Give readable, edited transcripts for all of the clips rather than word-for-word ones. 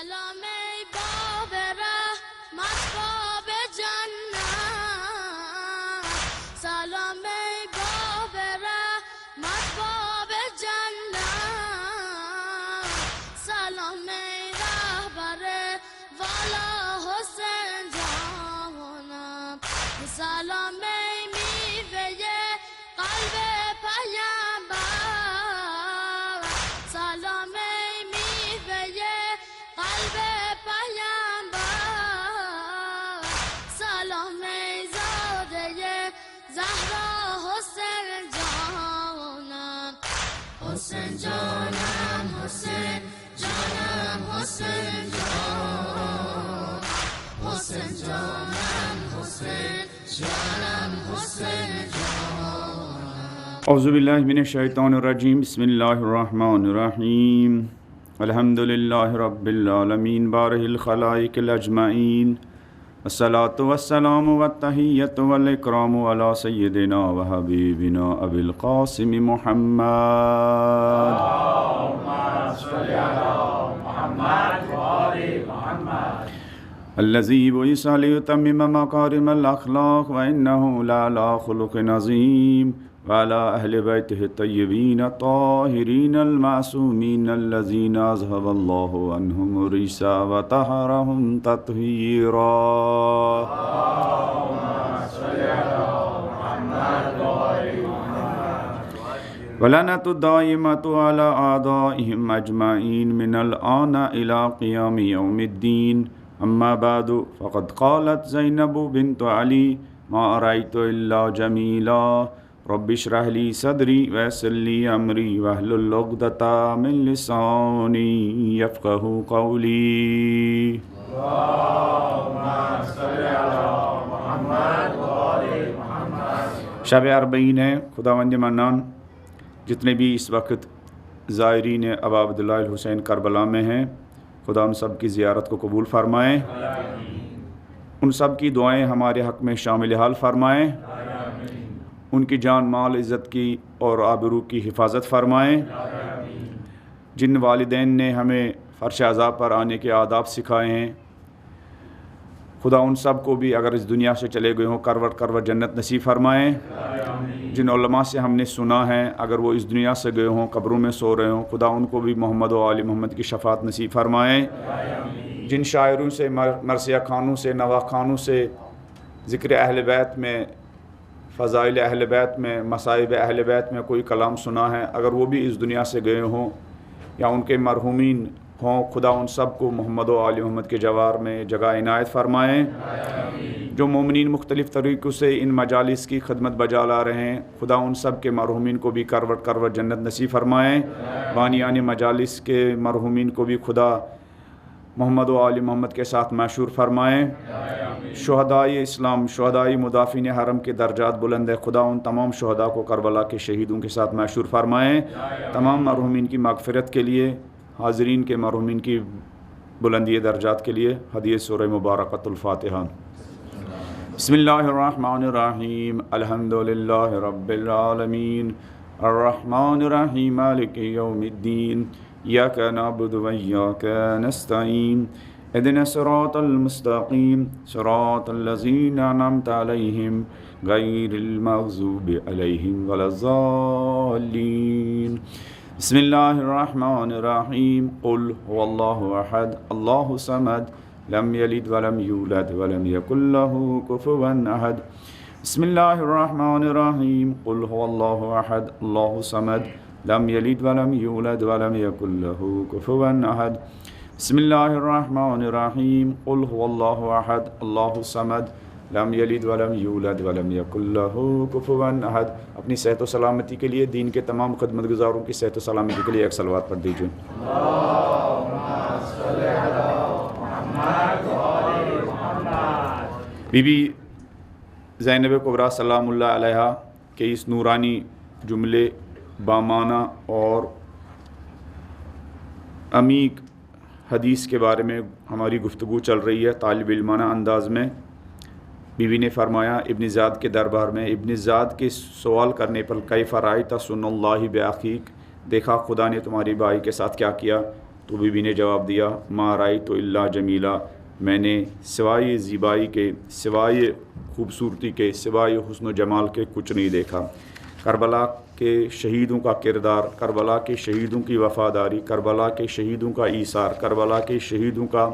سلام ای باب رحمت باب جنت، سلام ای باب رحمت باب جنت، سلام ای رهبر والا حسین جانم، سلام ای میوه قلب پیامبر، سلام ای میوه قلب پیامبر، سلام ای زاده زهرا حسین جانم، حسین جانم، حسین جانم، حسین جان، حسین جانم، حسین جانم، حسین جان. اعوذ باللہ من الشیطان الرجیم، بسم اللہ الرحمن الرحیم، الحمد للہ رب العالمین بارہ الخلائق الاجمعین، الصلاۃ والسلام والتحیۃ والاکرام علی سیدنا وحبیبنا ابی القاسم محمد الذی بعث لیتمم مکارم الاخلاق وانہ لعلی خلق عظیم وعلى أهل بيته الطيبين الطاهرين المعصومين الذين أذهب الله عنهم الرجس وطهرهم تطهيرا. ولعنة الدائمة على أعدائهم أجمعين من الآن إلى قيام يوم الدين. أما بعد فقد قالت زينب بنت علي ما رأيت إلا جميلا رب اشرح لي صدري ويسر لي امري واحلل عقدة من لساني يفقهوا قولي. شب اربعین ہے. خداوند منان جتنے بھی اس وقت زائرین ابا عبداللہ الحسین کربلا میں ہیں، خدا ان سب کی زیارت کو قبول فرمائیں، ان سب کی دعائیں ہمارے حق میں شامل حال فرمائیں، ان کی جان مال عزت کی اور آبرو کی حفاظت فرمائیں. جن والدین نے ہمیں فرش عذاب پر آنے کے آداب سکھائے ہیں، خدا ان سب کو بھی اگر اس دنیا سے چلے گئے ہوں کروٹ جنت نصیب فرمائیں. جن علماء سے ہم نے سنا ہے اگر وہ اس دنیا سے گئے ہوں قبروں میں سو رہے ہوں، خدا ان کو بھی محمد و آل محمد کی شفاعت نصیب فرمائیں. جن شاعروں سے، مرثیہ خانوں سے، نوا خانوں سے ذکر اہل بیت میں، فضائل اہل بیت میں، مصائب اہل بیت میں کوئی کلام سنا ہے، اگر وہ بھی اس دنیا سے گئے ہوں یا ان کے مرحومین ہوں، خدا ان سب کو محمد و آل محمد کے جوار میں جگہ عنایت فرمائیں. جو مومنین مختلف طریقوں سے ان مجالس کی خدمت بجا لا رہے ہیں، خدا ان سب کے مرحومین کو بھی کروٹ جنت نصیب فرمائیں. بانیان مجالس کے مرحومین کو بھی خدا محمد و آل محمد کے ساتھ معشور فرمائیں. شہدائے اسلام، شہدائے مدافعین حرم کے درجات بلند ہے، خدا ان تمام شہداء کو کربلا کے شہیدوں کے ساتھ معشور فرمائیں. تمام مرحومین کی مغفرت کے لیے، حاضرین کے مرحومین کی بلندی درجات کے لیے ہدیہ سورہ مبارکۃ الفاتحہ. بسم اللہ الرحمن الرحیم، الحمد للہ رب العالمین، الرحمن الرحیم، مالک یوم الدین، ایاک نعبد و ایاک نستعین، اهدنا الصراط المستقیم، صراط الذین انعمت علیہم غیر المغضوب علیہم ولا الضالین. بسم اللہ الرحمن الرحیم، قل هو اللہ احد اللہ الصمد لم یلد ولم یولد ولم یکن له کفوا احد. بسم اللہ الرحمن الرحیم، قل هو اللہ احد اللہ الصمد لم یلد ولم یولد ولم یکن له کفوا احد. بسم اللہ الرحمن الرحیم، قل هو اللہ احد اللہ الصمد لم یلد ولم یولد ولم یکن له کفوا احد. اپنی صحت و سلامتی کے لیے، دین کے تمام خدمت گزاروں کی صحت و سلامتی کے لیے ایک صلوات پڑھ دیجیے. بی بی زینب کبریٰ سلام اللہ علیہا کے اس نورانی جملے بامانہ اور عمیق حدیث کے بارے میں ہماری گفتگو چل رہی ہے طالب علمانہ انداز میں. بی بی نے فرمایا ابن زیاد کے دربار میں، ابن زیاد کے سوال کرنے پر کیف رأیت سن اللہ بأخیک، دیکھا خدا نے تمہاری بھائی کے ساتھ کیا کیا. تو بی بی نے جواب دیا ما رأیت الا جمیلا، میں نے سوائے زیبائی کے، سوائے خوبصورتی کے، سوائے حسن و جمال کے کچھ نہیں دیکھا۔ کربلا کے شہیدوں کا کردار، کربلا کے شہیدوں کی وفاداری، کربلا کے شہیدوں کا ایثار، کربلا کے شہیدوں کا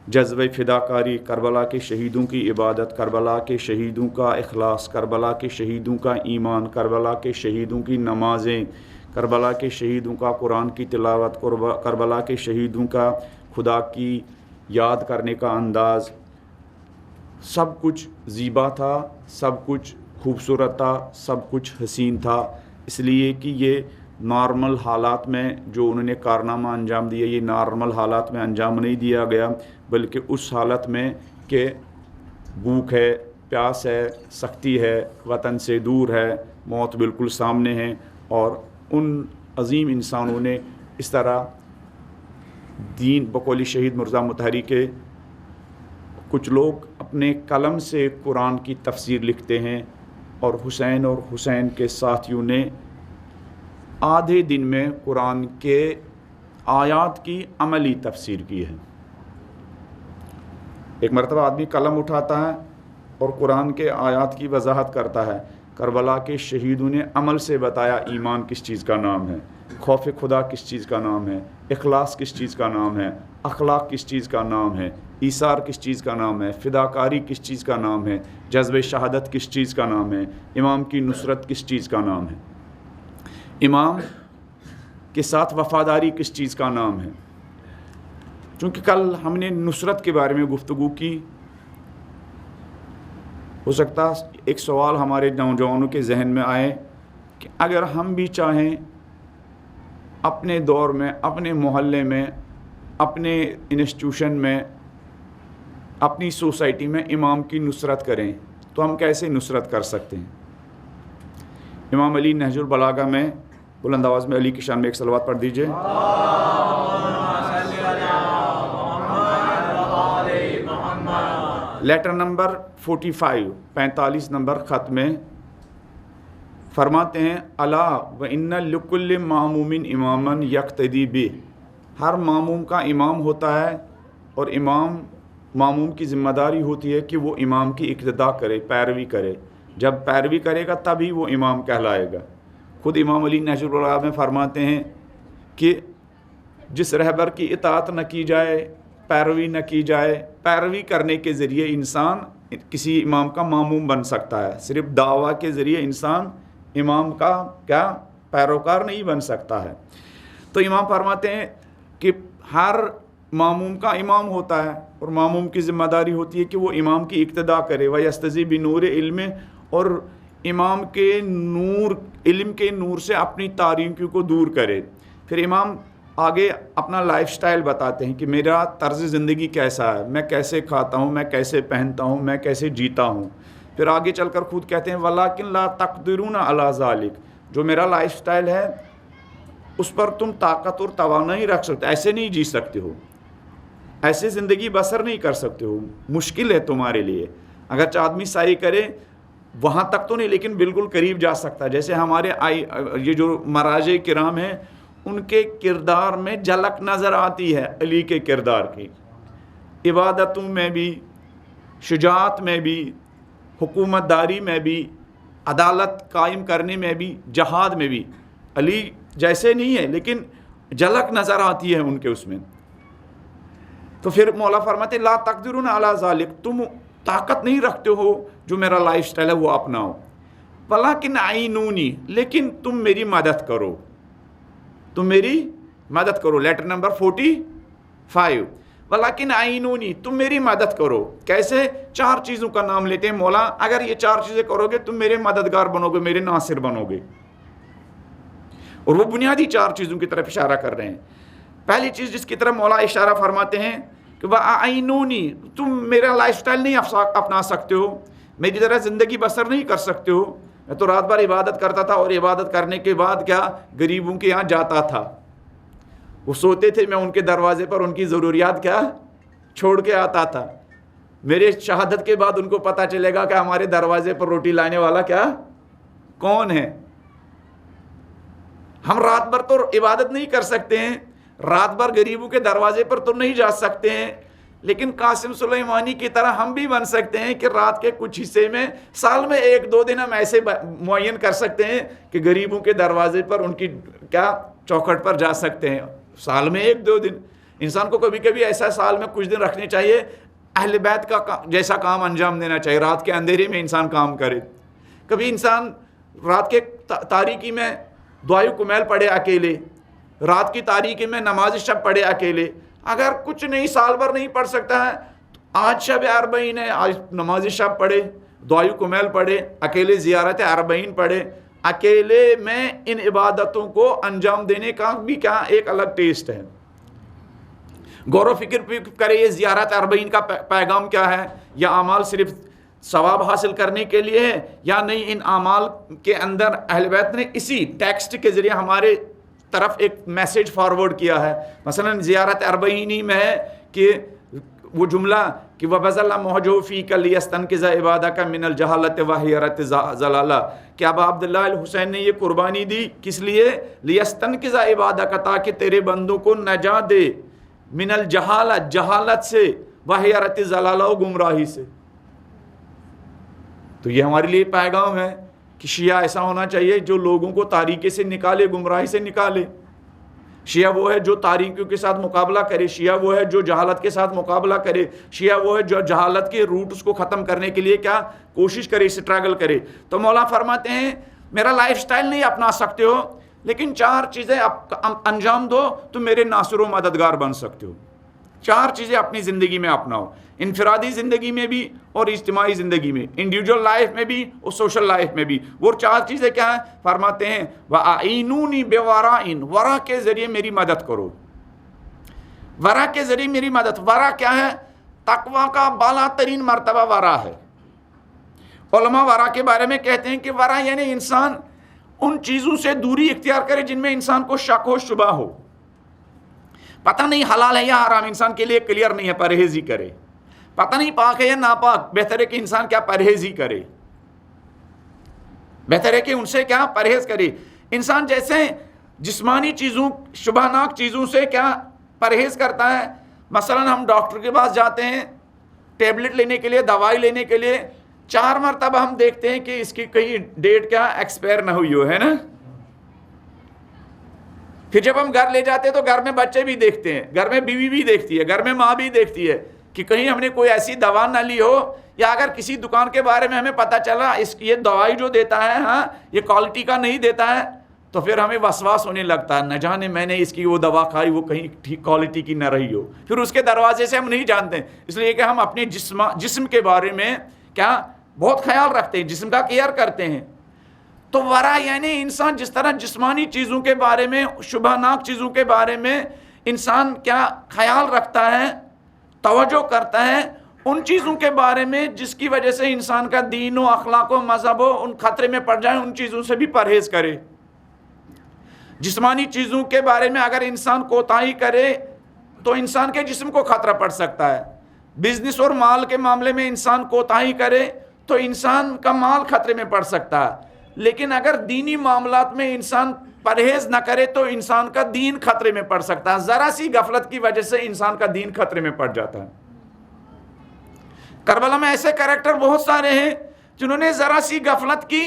جذبہ فداکاری، کربلا کے شہیدوں کی عبادت، کربلا کے شہیدوں کا اخلاص، کربلا کے شہیدوں کا ایمان، کربلا کے شہیدوں کی نمازیں، کربلا کے شہیدوں کا قرآن کی تلاوت، کربلا کے شہیدوں کا خدا کی یاد کرنے کا انداز، سب کچھ زیبا تھا، سب کچھ خوبصورت تھا، سب کچھ حسین تھا، اس لیے کہ یہ نارمل حالات میں جو انہوں نے کارنامہ انجام دیا، یہ نارمل حالات میں انجام نہیں دیا گیا، بلکہ اس حالت میں کہ بھوک ہے، پیاس ہے، سختی ہے، وطن سے دور ہے، موت بالکل سامنے ہے، اور ان عظیم انسانوں نے اس طرح دین، بقول شہید مرزا مطہری کے کچھ لوگ اپنے قلم سے قرآن کی تفسیر لکھتے ہیں، اور حسین کے ساتھیوں نے آدھے دن میں قرآن کے آیات کی عملی تفسیر کی ہے۔ ایک مرتبہ آدمی قلم اٹھاتا ہے اور قرآن کے آیات کی وضاحت کرتا ہے، کربلا کے شہیدوں نے عمل سے بتایا ایمان کس چیز کا نام ہے، خوف خدا کس چیز کا نام ہے، اخلاص کس چیز کا نام ہے، اخلاق کس چیز کا نام ہے، ایثار کس چیز کا نام ہے، فداکاری کس چیز کا نام ہے، جذب شہادت کس چیز کا نام ہے، امام کی نصرت کس چیز کا نام ہے، امام کے ساتھ وفاداری کس چیز کا نام ہے۔ چونکہ کل ہم نے نصرت کے بارے میں گفتگو کی، ہو سکتا ایک سوال ہمارے نوجوانوں کے ذہن میں آئے کہ اگر ہم بھی چاہیں اپنے دور میں، اپنے محلے میں، اپنے انسٹیٹیوشن میں، اپنی سوسائٹی میں امام کی نصرت کریں تو ہم کیسے نصرت کر سکتے ہیں؟ امام علی نہج البلاغہ میں بلند آواز میں علی کی شان میں ایک صلوات پڑھ دیجئے۔ لیٹر نمبر 45 نمبر خط میں فرماتے ہیں الا وَإِنَّ لِكُلِّ مَأْمُومٍ إِمَامًا يَقْتَدِي بِهِ، ہر معموم کا امام ہوتا ہے، اور معموم کی ذمہ داری ہوتی ہے کہ وہ امام کی اقتداء کرے، پیروی کرے، جب پیروی کرے گا تبھی وہ امام کہلائے گا۔ خود امام علی نہج البلاغہ میں فرماتے ہیں کہ جس رہبر کی اطاعت نہ کی جائے، پیروی نہ کی جائے، پیروی کرنے کے ذریعے انسان کسی امام کا معموم بن سکتا ہے، صرف دعویٰ کے ذریعے انسان امام کا کیا پیروکار نہیں بن سکتا ہے۔ تو امام فرماتے ہیں کہ ہر معموم کا امام ہوتا ہے، اور معموم کی ذمہ داری ہوتی ہے کہ وہ امام کی اقتداء کرے، وَيَسْتَزِي بِنُورِ علم، اور امام کے نور، علم کے نور سے اپنی تاریکیوں کو دور کرے۔ پھر امام آگے اپنا لائف سٹائل بتاتے ہیں کہ میرا طرز زندگی کیسا ہے، میں کیسے کھاتا ہوں، میں کیسے پہنتا ہوں، میں کیسے جیتا ہوں۔ پھر آگے چل کر خود کہتے ہیں وَلَٰكِن لَا تَقْدِرُونَ عَلَىٰ ذَلِكَ، جو میرا لائف سٹائل ہے اس پر تم طاقت اور توانائی رکھ سکتے، ایسے نہیں جی سکتے ہو، ایسے زندگی بسر نہیں کر سکتے ہو، مشکل ہے تمہارے لیے۔ اگرچہ آدمی سعی کرے وہاں تک تو نہیں، لیکن بالکل قریب جا سکتا ہے۔ جیسے ہمارے یہ جو مراجع کرام ہیں، ان کے کردار میں جھلک نظر آتی ہے علی کے کردار کی، عبادتوں میں بھی، شجاعت میں بھی، حکومت داری میں بھی، عدالت قائم کرنے میں بھی، جہاد میں بھی علی جیسے نہیں ہے، لیکن جھلک نظر آتی ہے ان کے اس میں۔ تو پھر مولا فرماتے لا تقدرون علی ذالک، تم طاقت نہیں رکھتے ہو جو میرا لائف سٹائل ہے وہ اپناؤ، ولیکن عینونی، لیکن تم میری مدد کرو، تم میری مدد کرو۔ لیٹر نمبر 45 ولیکن عینونی، تم میری مدد کرو۔ کیسے؟ 4 چیزوں کا نام لیتے ہیں مولا، اگر یہ 4 چیزیں کرو گے تم میرے مددگار بنو گے، میرے ناصر بنو گے، اور وہ بنیادی 4 چیزوں کی طرف اشارہ کر رہے ہیں۔ پہلی چیز جس کی طرف مولا اشارہ فرماتے ہیں کہ وَأَعِنُونِی، تم میرا لائف سٹائل نہیں اپنا سکتے ہو، میری طرح زندگی بسر نہیں کر سکتے ہو۔ میں تو رات بھر عبادت کرتا تھا، اور عبادت کرنے کے بعد کیا غریبوں کے یہاں جاتا تھا، وہ سوتے تھے، میں ان کے دروازے پر ان کی ضروریات کیا چھوڑ کے آتا تھا۔ میرے شہادت کے بعد ان کو پتہ چلے گا کہ ہمارے دروازے پر روٹی لانے والا کیا کون ہے۔ ہم رات بھر تو عبادت نہیں کر سکتے ہیں، رات بھر غریبوں کے دروازے پر تو نہیں جا سکتے ہیں، لیکن قاسم سلیمانی کی طرح ہم بھی بن سکتے ہیں کہ رات کے کچھ حصے میں سال میں 1-2 دن ہم ایسے معین کر سکتے ہیں کہ غریبوں کے دروازے پر ان کی کیا چوکھٹ پر جا سکتے ہیں، سال میں 1-2 دن۔ انسان کو کبھی کبھی ایسا سال میں کچھ دن رکھنے چاہیے، اہل بیت کا جیسا کام انجام دینا چاہیے، رات کے اندھیرے میں انسان کام کرے۔ کبھی انسان رات کے تاریکی میں دعائے کمیل پڑھے اکیلے، رات کی تاریکی میں نماز شب پڑھے اکیلے۔ اگر کچھ نہیں سال بھر نہیں پڑھ سکتا ہے، آج شب اربعین ہے، آج نماز شب پڑھے، دعائے کمیل پڑھے، اکیلے زیارت اربعین پڑھے۔ اکیلے میں ان عبادتوں کو انجام دینے کا بھی کیا ایک الگ ٹیسٹ ہے۔ غور و فکر کرے یہ زیارت اربعین کا پیغام کیا ہے، یا اعمال صرف ثواب حاصل کرنے کے لیے ہے یا نہیں۔ ان اعمال کے اندر اہل بیت نے اسی ٹیکسٹ کے ذریعے ہمارے طرف ایک میسیج فارورڈ کیا ہے۔ مثلا زیارت اربعینی میں ہے کہ وہ جملہ کہ وَبَذَلَ مَوْجُوْ فِيكَ لِيَسْتَنْقِذَ عِبَادَكَ مِنَ الْجَهَالَةِ وَحِيَرَةِ ضَلَالَةِ کہ ابا عبداللہ الحسین نے یہ قربانی دی کس لیے؟ لِيَسْتَنْقِذَ عِبَادَكَ تاکہ تیرے بندوں کو نجات دے، من الجہالت جہالت سے، وحیرت ضلالہ گمراہی سے۔ تو یہ ہمارے لیے پیغام ہے کہ شیعہ ایسا ہونا چاہیے جو لوگوں کو تاریکی سے نکالے، گمراہی سے نکالے۔ شیعہ وہ ہے جو تاریکیوں کے ساتھ مقابلہ کرے، شیعہ وہ ہے جو جہالت کے ساتھ مقابلہ کرے، شیعہ وہ ہے جو جہالت کے روٹس کو ختم کرنے کے لیے کیا کوشش کرے، اسٹرگل کرے۔ تو مولا فرماتے ہیں میرا لائف سٹائل نہیں اپنا سکتے ہو، لیکن 4 چیزیں انجام دو تو میرے ناصر و مددگار بن سکتے ہو۔ 4 چیزیں اپنی زندگی میں اپناؤ، انفرادی زندگی میں بھی اور اجتماعی زندگی میں، انڈیویجول لائف میں بھی اور سوشل لائف میں بھی۔ وہ 4 چیزیں کیا ہیں؟ فرماتے ہیں وَأَعِينُونِي بِوَرَائِن، ورا کے ذریعے میری مدد کرو، ورا کے ذریعے میری مدد۔ ورا کیا ہے؟ تقوی کا بالا ترین مرتبہ ورا ہے۔ علماء ورا کے بارے میں کہتے ہیں کہ ورا یعنی انسان ان چیزوں سے دوری اختیار کرے جن میں انسان کو شک ہو، شبہ ہو، پتہ نہیں حلال ہے یا حرام، انسان کے لیے کلیئر نہیں ہے، پرہیزی کرے۔ پتہ نہیں پاک ہے یا ناپاک، بہتر ہے کہ انسان کیا پرہیزی کرے، بہتر ہے کہ ان سے کیا پرہیز کرے۔ انسان جیسے جسمانی چیزوں، شبہ ناک چیزوں سے کیا پرہیز کرتا ہے، مثلا ہم ڈاکٹر کے پاس جاتے ہیں ٹیبلٹ لینے کے لیے، دوائی لینے کے لیے، 4 مرتبہ ہم دیکھتے ہیں کہ اس کی کہیں ڈیٹ کیا ایکسپائر نہ ہوئی ہو، ہے نا۔ پھر جب ہم گھر لے جاتے ہیں تو گھر میں بچے بھی دیکھتے ہیں، گھر میں بیوی بھی دیکھتی ہے، گھر میں ماں بھی دیکھتی ہے کہ کہیں ہم نے کوئی ایسی دوا نہ لی ہو، یا اگر کسی دکان کے بارے میں ہمیں پتہ چلا یہ دوائی جو دیتا ہے ہاں یہ کوالٹی کا نہیں دیتا ہے، تو پھر ہمیں وسواس ہونے لگتا ہے، نہ جانے میں نے اس کی وہ دوا کھائی وہ کہیں ٹھیک کوالٹی کی نہ رہی ہو۔ پھر اس کے دروازے سے ہم نہیں جانتے، اس لیے کہ ہم اپنے جسم کے بارے میں کیا بہت خیال رکھتے ہیں، جسم کا کیئر کرتے ہیں۔ تو ورا یعنی انسان جس طرح جسمانی چیزوں کے بارے میں، شبہ ناک چیزوں کے بارے میں انسان کیا خیال رکھتا ہے، توجہ کرتا ہے، ان چیزوں کے بارے میں جس کی وجہ سے انسان کا دین و اخلاق و مذہب و ان خطرے میں پڑ جائیں، ان چیزوں سے بھی پرہیز کرے۔ جسمانی چیزوں کے بارے میں اگر انسان کوتاہی کرے تو انسان کے جسم کو خطرہ پڑ سکتا ہے۔ بزنس اور مال کے معاملے میں انسان کوتاہی کرے تو انسان کا مال خطرے میں پڑ سکتا ہے، لیکن اگر دینی معاملات میں انسان پرہیز نہ کرے تو انسان کا دین خطرے میں پڑ سکتا ہے۔ ذرا سی غفلت کی وجہ سے انسان کا دین خطرے میں پڑ جاتا ہے۔ کربلا میں ایسے کریکٹر بہت سارے ہیں جنہوں نے ذرا سی غفلت کی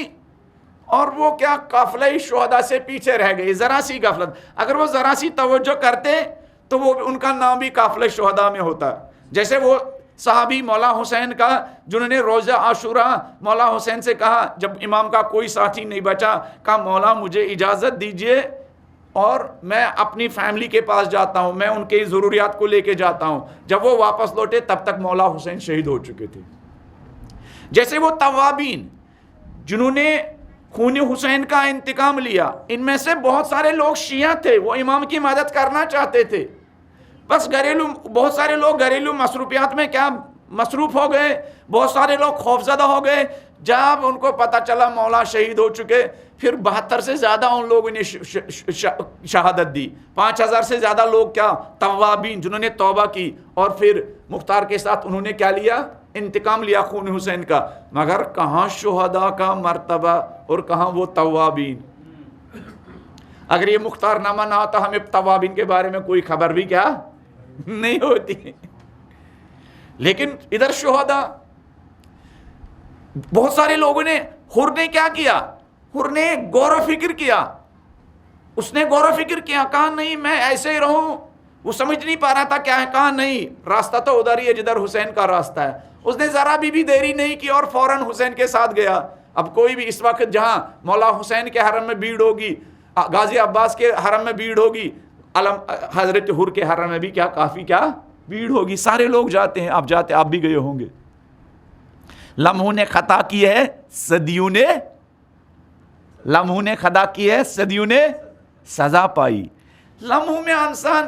اور وہ کیا قافلہ شہداء سے پیچھے رہ گئے۔ ذرا سی غفلت، اگر وہ ذرا سی توجہ کرتے تو وہ ان کا نام بھی قافلہ شہداء میں ہوتا۔ جیسے وہ صحابی مولا حسین کا جنہوں نے روزہ عاشوراء مولا حسین سے کہا، جب امام کا کوئی ساتھی نہیں بچا، کہا مولا مجھے اجازت دیجئے اور میں اپنی فیملی کے پاس جاتا ہوں، میں ان کی ضروریات کو لے کے جاتا ہوں۔ جب وہ واپس لوٹے تب تک مولا حسین شہید ہو چکے تھے۔ جیسے وہ توابین جنہوں نے خون حسین کا انتقام لیا، ان میں سے بہت سارے لوگ شیعہ تھے، وہ امام کی مدد کرنا چاہتے تھے، بس بہت سارے لوگ گھریلو مصروفیات میں کیا مصروف ہو گئے، بہت سارے لوگ خوفزدہ ہو گئے۔ جب ان کو پتہ چلا مولا شہید ہو چکے، پھر 72 سے زیادہ ان لوگوں نے شہادت دی، 5000 سے زیادہ لوگ کیا توابین جنہوں نے توبہ کی، اور پھر مختار کے ساتھ انہوں نے کیا لیا، انتقام لیا خون حسین کا۔ مگر کہاں شہداء کا مرتبہ اور کہاں وہ توابین۔ اگر یہ مختار نامہ نہ ہوتا ہمیں توابین کے بارے میں کوئی خبر بھی کیا نہیں ہوتی. لیکن ادھر شہداء، بہت سارے لوگوں نے، حر نے کیا کیا؟ حر نے غور و فکر کیا. اس نے غور و فکر کیا، کہا نہیں میں ایسے ہی رہوں. وہ سمجھ نہیں پا رہا تھا کیا ہے، کہا نہیں راستہ تو ادھر ہی ہے جدھر حسین کا راستہ ہے. اس نے ذرا بھی دیری نہیں کی اور فوراً حسین کے ساتھ گیا. اب کوئی بھی اس وقت جہاں مولا حسین کے حرم میں بھیڑ ہوگی، غازی عباس کے حرم میں بھیڑ ہوگی، حضرت حر کے حرم میں بھی کیا کافی کیا بھیڑ ہوگی. سارے لوگ جاتے ہیں. آپ بھی گئے ہوں گے. لمحوں نے خطا کی ہے، صدیوں نے، لمحوں نے خطا کی ہے، صدیوں نے سزا پائی. لمحوں میں انسان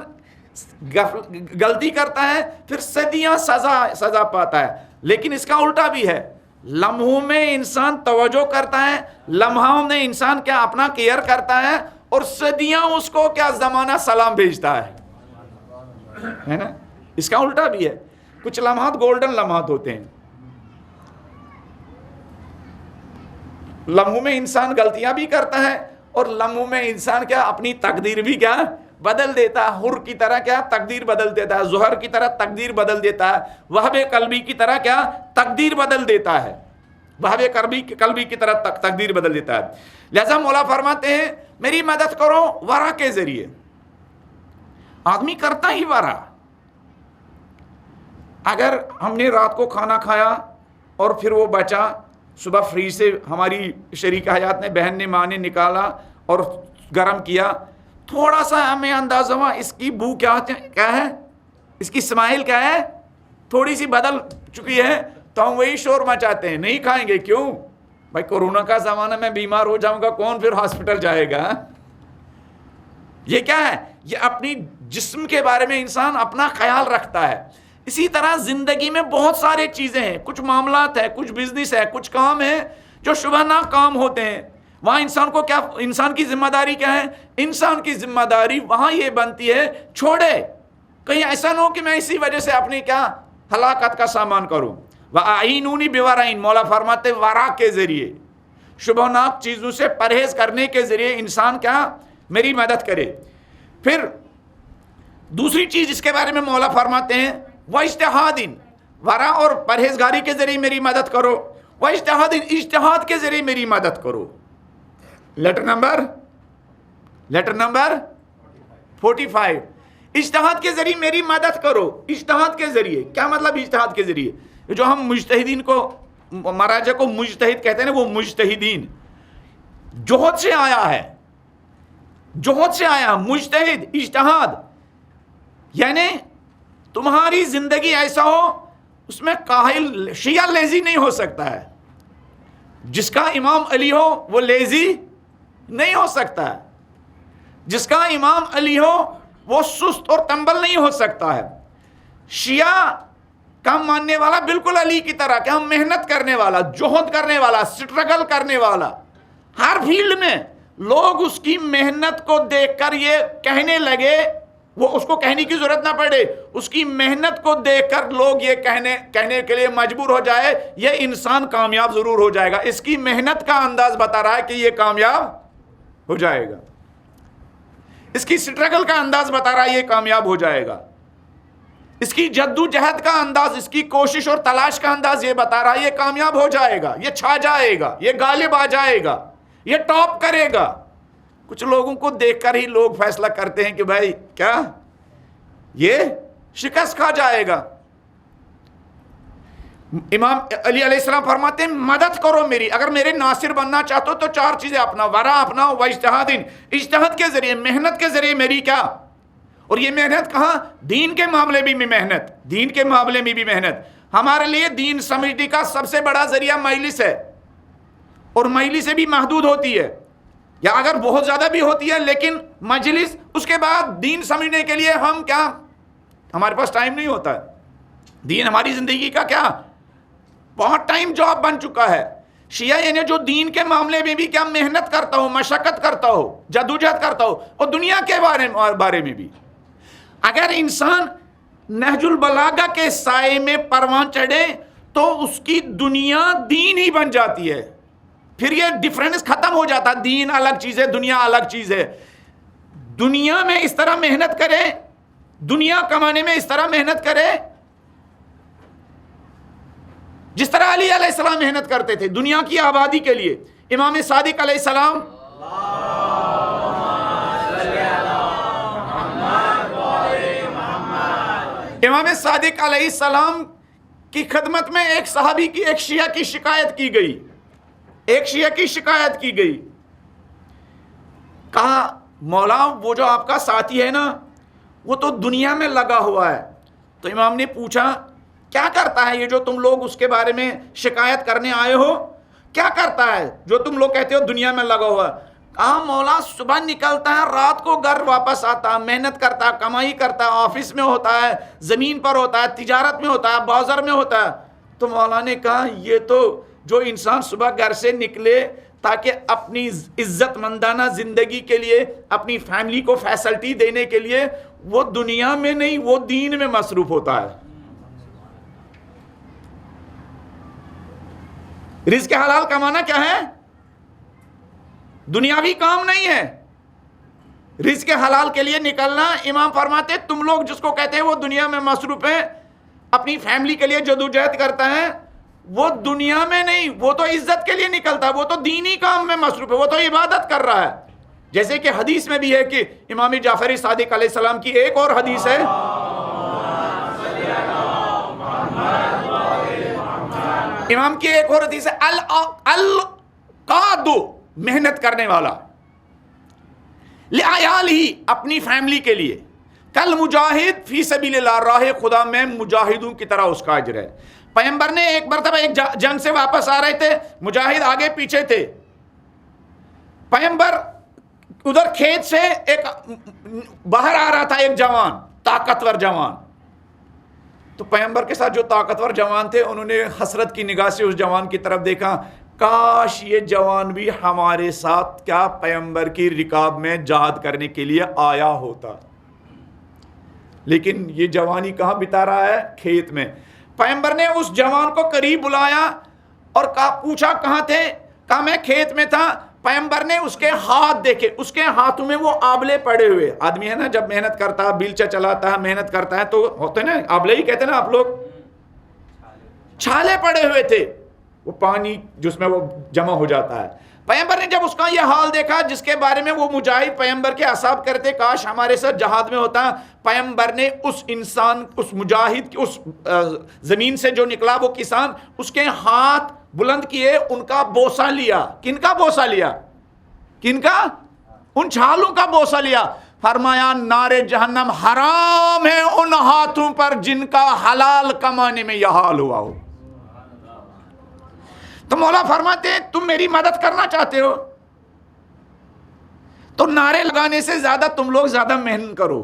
غلطی کرتا ہے، پھر صدیاں سزا پاتا ہے. لیکن اس کا الٹا بھی ہے. لمحوں میں انسان توجہ کرتا ہے، لمحوں میں انسان کیا اپنا کیئر کرتا ہے، اور صدیاں اس کو کیا زمانہ سلام بھیجتا ہے نا. اس کا الٹا بھی ہے. کچھ لمحات گولڈن لمحات ہوتے ہیں. لمحوں میں انسان غلطیاں بھی کرتا ہے، اور لمحوں میں انسان کیا اپنی تقدیر بھی کیا بدل دیتا ہے. حر کی طرح کیا تقدیر بدل دیتا ہے، زہر کی طرح تقدیر بدل دیتا ہے، وہب قلبی کی طرح کیا تقدیر بدل دیتا ہے، وہب قلبی کی طرح تقدیر بدل دیتا ہے. لہذا مولا فرماتے ہیں میری مدد کرو ورا کے ذریعے. آدمی کرتا ہی ورا. اگر ہم نے رات کو کھانا کھایا اور پھر وہ بچا، صبح فریج سے ہماری شریک حیات نے، بہن نے، ماں نے نکالا اور گرم کیا، تھوڑا سا ہمیں اندازہ ہوا اس کی بو کیا ہے، اس کی اسمائل کیا ہے، تھوڑی سی بدل چکی ہے، تو ہم وہی شور مچاتے ہیں، نہیں کھائیں گے. کیوں بھائی؟ کورونا کا زمانہ میں بیمار ہو جاؤں گا، کون پھر ہاسپٹل جائے گا؟ یہ کیا ہے؟ یہ اپنی جسم کے بارے میں انسان اپنا خیال رکھتا ہے. اسی طرح زندگی میں بہت سارے چیزیں ہیں، کچھ معاملات ہیں، کچھ بزنس ہے، کچھ کام ہے جو شبہ نہ کام ہوتے ہیں. وہاں انسان کو کیا، انسان کی ذمہ داری کیا ہے؟ انسان کی ذمہ داری وہاں یہ بنتی ہے چھوڑے. کہیں ایسا نہ ہو کہ میں اسی وجہ سے اپنی کیا ہلاکت کا سامان کروں. وَأَعِينُونِ بِوَرَئِن، مولا فرماتے ورا کے ذریعے، شبہ ناک چیزوں سے پرہیز کرنے کے ذریعے انسان کیا میری مدد کرے. پھر دوسری چیز اس کے بارے میں مولا فرماتے ہیں وَاجْتِہَادٍ، ورا اور پرہیزگاری کے ذریعے میری مدد کرو. وَاجْتِہَادٍ، اجتہاد کے ذریعے میری مدد کرو. لیٹر نمبر 45، اجتہاد کے ذریعے میری مدد کرو. اجتہاد کے ذریعے کیا مطلب؟ اجتہاد کے ذریعے جو ہم مجتہدین کو، مراجع کو مجتہد کہتے ہیں نا، وہ مجتہدین جوہد سے آیا ہے، جوہد سے آیا. مجتہد، اجتہاد، یعنی تمہاری زندگی ایسا ہو اس میں کاہل شیعہ لیزی نہیں ہو سکتا ہے. جس کا امام علی ہو وہ لیزی نہیں ہو سکتا ہے. جس کا امام علی ہو وہ سست اور تنبل نہیں ہو سکتا ہے. شیعہ کا ماننے والا بالکل علی کی طرح کہ ہم محنت کرنے والا، جوہد کرنے والا، سٹرگل کرنے والا. ہر فیلڈ میں لوگ اس کی محنت کو دیکھ کر یہ کہنے لگے، وہ اس کو کہنے کی ضرورت نہ پڑے، اس کی محنت کو دیکھ کر لوگ یہ کہنے کے لیے مجبور ہو جائے یہ انسان کامیاب ضرور ہو جائے گا. اس کی محنت کا انداز بتا رہا ہے کہ یہ کامیاب ہو جائے گا. اس کی سٹرگل کا انداز بتا رہا ہے یہ کامیاب ہو جائے گا. اس کی جدوجہد کا انداز، اس کی کوشش اور تلاش کا انداز یہ بتا رہا ہے یہ کامیاب ہو جائے گا، یہ چھا جائے گا، یہ غالب آ جائے گا، یہ ٹاپ کرے گا. کچھ لوگوں کو دیکھ کر ہی لوگ فیصلہ کرتے ہیں کہ بھائی کیا یہ شکست کھا جائے گا. امام علی علیہ السلام فرماتے ہیں مدد کرو میری. اگر میرے ناصر بننا چاہتے ہو تو چار چیزیں اپنا، ورا اپنا، واجتہادن، اجتہاد کے ذریعے، محنت کے ذریعے میری کیا. اور یہ محنت کہاں؟ دین کے معاملے میں بھی محنت، دین کے معاملے میں بھی محنت. ہمارے لیے دین سمجھنے کا سب سے بڑا ذریعہ مجلس ہے، اور مجلس سے بھی محدود ہوتی ہے، یا اگر بہت زیادہ بھی ہوتی ہے لیکن مجلس. اس کے بعد دین سمجھنے کے لیے ہم کیا، ہمارے پاس ٹائم نہیں ہوتا ہے. دین ہماری زندگی کا کیا بہت ٹائم جاب بن چکا ہے. شیعہ یعنی جو دین کے معاملے میں بھی کیا محنت کرتا ہو، مشقت کرتا ہو، جدوجہد کرتا ہو، اور دنیا کے بارے میں بھی. اگر انسان نہج البلاغہ کے سائے میں پروان چڑھے تو اس کی دنیا دین ہی بن جاتی ہے. پھر یہ ڈفرینس ختم ہو جاتا ہے، دین الگ چیز ہے، دنیا الگ چیز ہے. دنیا میں اس طرح محنت کرے, دنیا کمانے میں اس طرح محنت کرے جس طرح علی علیہ السلام محنت کرتے تھے دنیا کی آبادی کے لیے. امام صادق علیہ السلام امام صادق علیہ السلام کی خدمت میں ایک صحابی کی, ایک شیعہ کی شکایت کی گئی, ایک شیعہ کی شکایت کی گئی. کہا مولا وہ جو آپ کا ساتھی ہے نا وہ تو دنیا میں لگا ہوا ہے. تو امام نے پوچھا کیا کرتا ہے یہ جو تم لوگ اس کے بارے میں شکایت کرنے آئے ہو, کیا کرتا ہے جو تم لوگ کہتے ہو دنیا میں لگا ہوا ہے؟ کہا مولا صبح نکلتا ہے, رات کو گھر واپس آتا ہے, محنت کرتا ہے, کمائی کرتا ہے, آفس میں ہوتا ہے, زمین پر ہوتا ہے, تجارت میں ہوتا ہے, بازار میں ہوتا ہے. تو مولا نے کہا یہ تو جو انسان صبح گھر سے نکلے تاکہ اپنی عزت مندانہ زندگی کے لیے, اپنی فیملی کو فیسلٹی دینے کے لیے, وہ دنیا میں نہیں وہ دین میں مصروف ہوتا ہے. رزق حلال کمانا کیا ہے؟ دنیاوی کام نہیں ہے. رزق حلال کے لیے نکلنا, امام فرماتے تم لوگ جس کو کہتے ہیں وہ دنیا میں مصروف ہے, اپنی فیملی کے لیے جدوجہد کرتا ہے, وہ دنیا میں نہیں, وہ تو عزت کے لیے نکلتا ہے, وہ تو دینی کام میں مصروف ہے, وہ تو عبادت کر رہا ہے. جیسے کہ حدیث میں بھی ہے کہ امام جعفر صادق علیہ السلام کی ایک اور حدیث ہے, امام کی ایک اور حدیث ہے, القاد, محنت کرنے والا, لعیالہ, اپنی فیملی کے لیے, کل مجاہد فی سبیل اللہ, راہ خدا میں مجاہدوں کی طرح اس کا اجر ہے. پیغمبر نے ایک مرتبہ ایک جنگ سے واپس آ رہے تھے, مجاہد آگے پیچھے تھے. پیغمبر ادھر کھیت سے ایک باہر آ رہا تھا ایک جوان, طاقتور جوان. تو پیغمبر کے ساتھ جو طاقتور جوان تھے انہوں نے حسرت کی نگاہ سے اس جوان کی طرف دیکھا, کاش یہ جوان بھی ہمارے ساتھ کیا پیغمبر کی رکاب میں جہاد کرنے کے لیے آیا ہوتا. لیکن یہ جوانی کہاں بتا رہا ہے؟ کھیت میں. پیغمبر نے اس جوان کو قریب بلایا اور پوچھا کہاں تھے؟ کہا میں کھیت میں تھا. پیغمبر نے اس کے ہاتھ دیکھے, اس کے ہاتھوں میں وہ آبلے پڑے ہوئے. آدمی ہے نا جب محنت کرتا ہے, بیلچا چلاتا ہے, محنت کرتا ہے تو ہوتے نا آبلے ہی کہتے ہیں نا آپ لوگ, چھالے پڑے ہوئے تھے, وہ پانی جس میں وہ جمع ہو جاتا ہے. پیغمبر نے جب اس کا یہ حال دیکھا جس کے بارے میں وہ مجاہد پیغمبر کے اصحاب کرتے کاش ہمارے ساتھ جہاد میں ہوتا, پیغمبر نے اس انسان, اس مجاہد, اس زمین سے جو نکلا وہ کسان, اس کے ہاتھ بلند کیے, ان کا بوسہ لیا. کن کا بوسہ لیا؟ کن کا؟ ان چھالوں کا بوسہ لیا. فرمایا نار جہنم حرام ہے ان ہاتھوں پر جن کا حلال کمانے میں یہ حال ہوا ہو. تو مولا فرماتے ہیں تم میری مدد کرنا چاہتے ہو تو نعرے لگانے سے زیادہ تم لوگ زیادہ محنت کرو.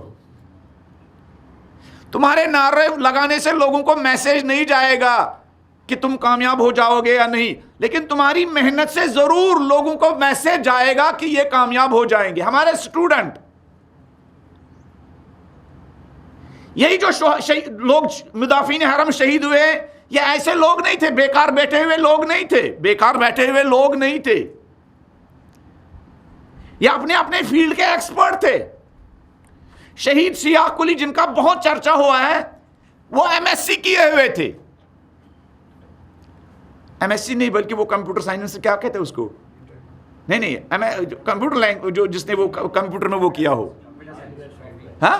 تمہارے نعرے لگانے سے لوگوں کو میسج نہیں جائے گا کہ تم کامیاب ہو جاؤ گے یا نہیں, لیکن تمہاری محنت سے ضرور لوگوں کو میسج جائے گا کہ یہ کامیاب ہو جائیں گے. ہمارے اسٹوڈنٹ, یہی جو لوگ مدافعین حرم شہید ہوئے, یہ ایسے لوگ نہیں تھے, بیکار بیٹھے ہوئے لوگ نہیں تھے, بیکار بیٹھے ہوئے لوگ نہیں تھے, یہ اپنے اپنے فیلڈ کے ایکسپرٹ تھے. شہید سیاہ کلی جن کا بہت چرچا ہوا ہے وہ ایم ایس سی کیے ہوئے تھے. ایم ایس سی نہیں بلکہ وہ کمپیوٹر سائنس سے کیا کہتے ہیں اس کو, نہیں کمپیوٹر لینگویج جو جس نے وہ کمپیوٹر میں وہ کیا ہو, ہاں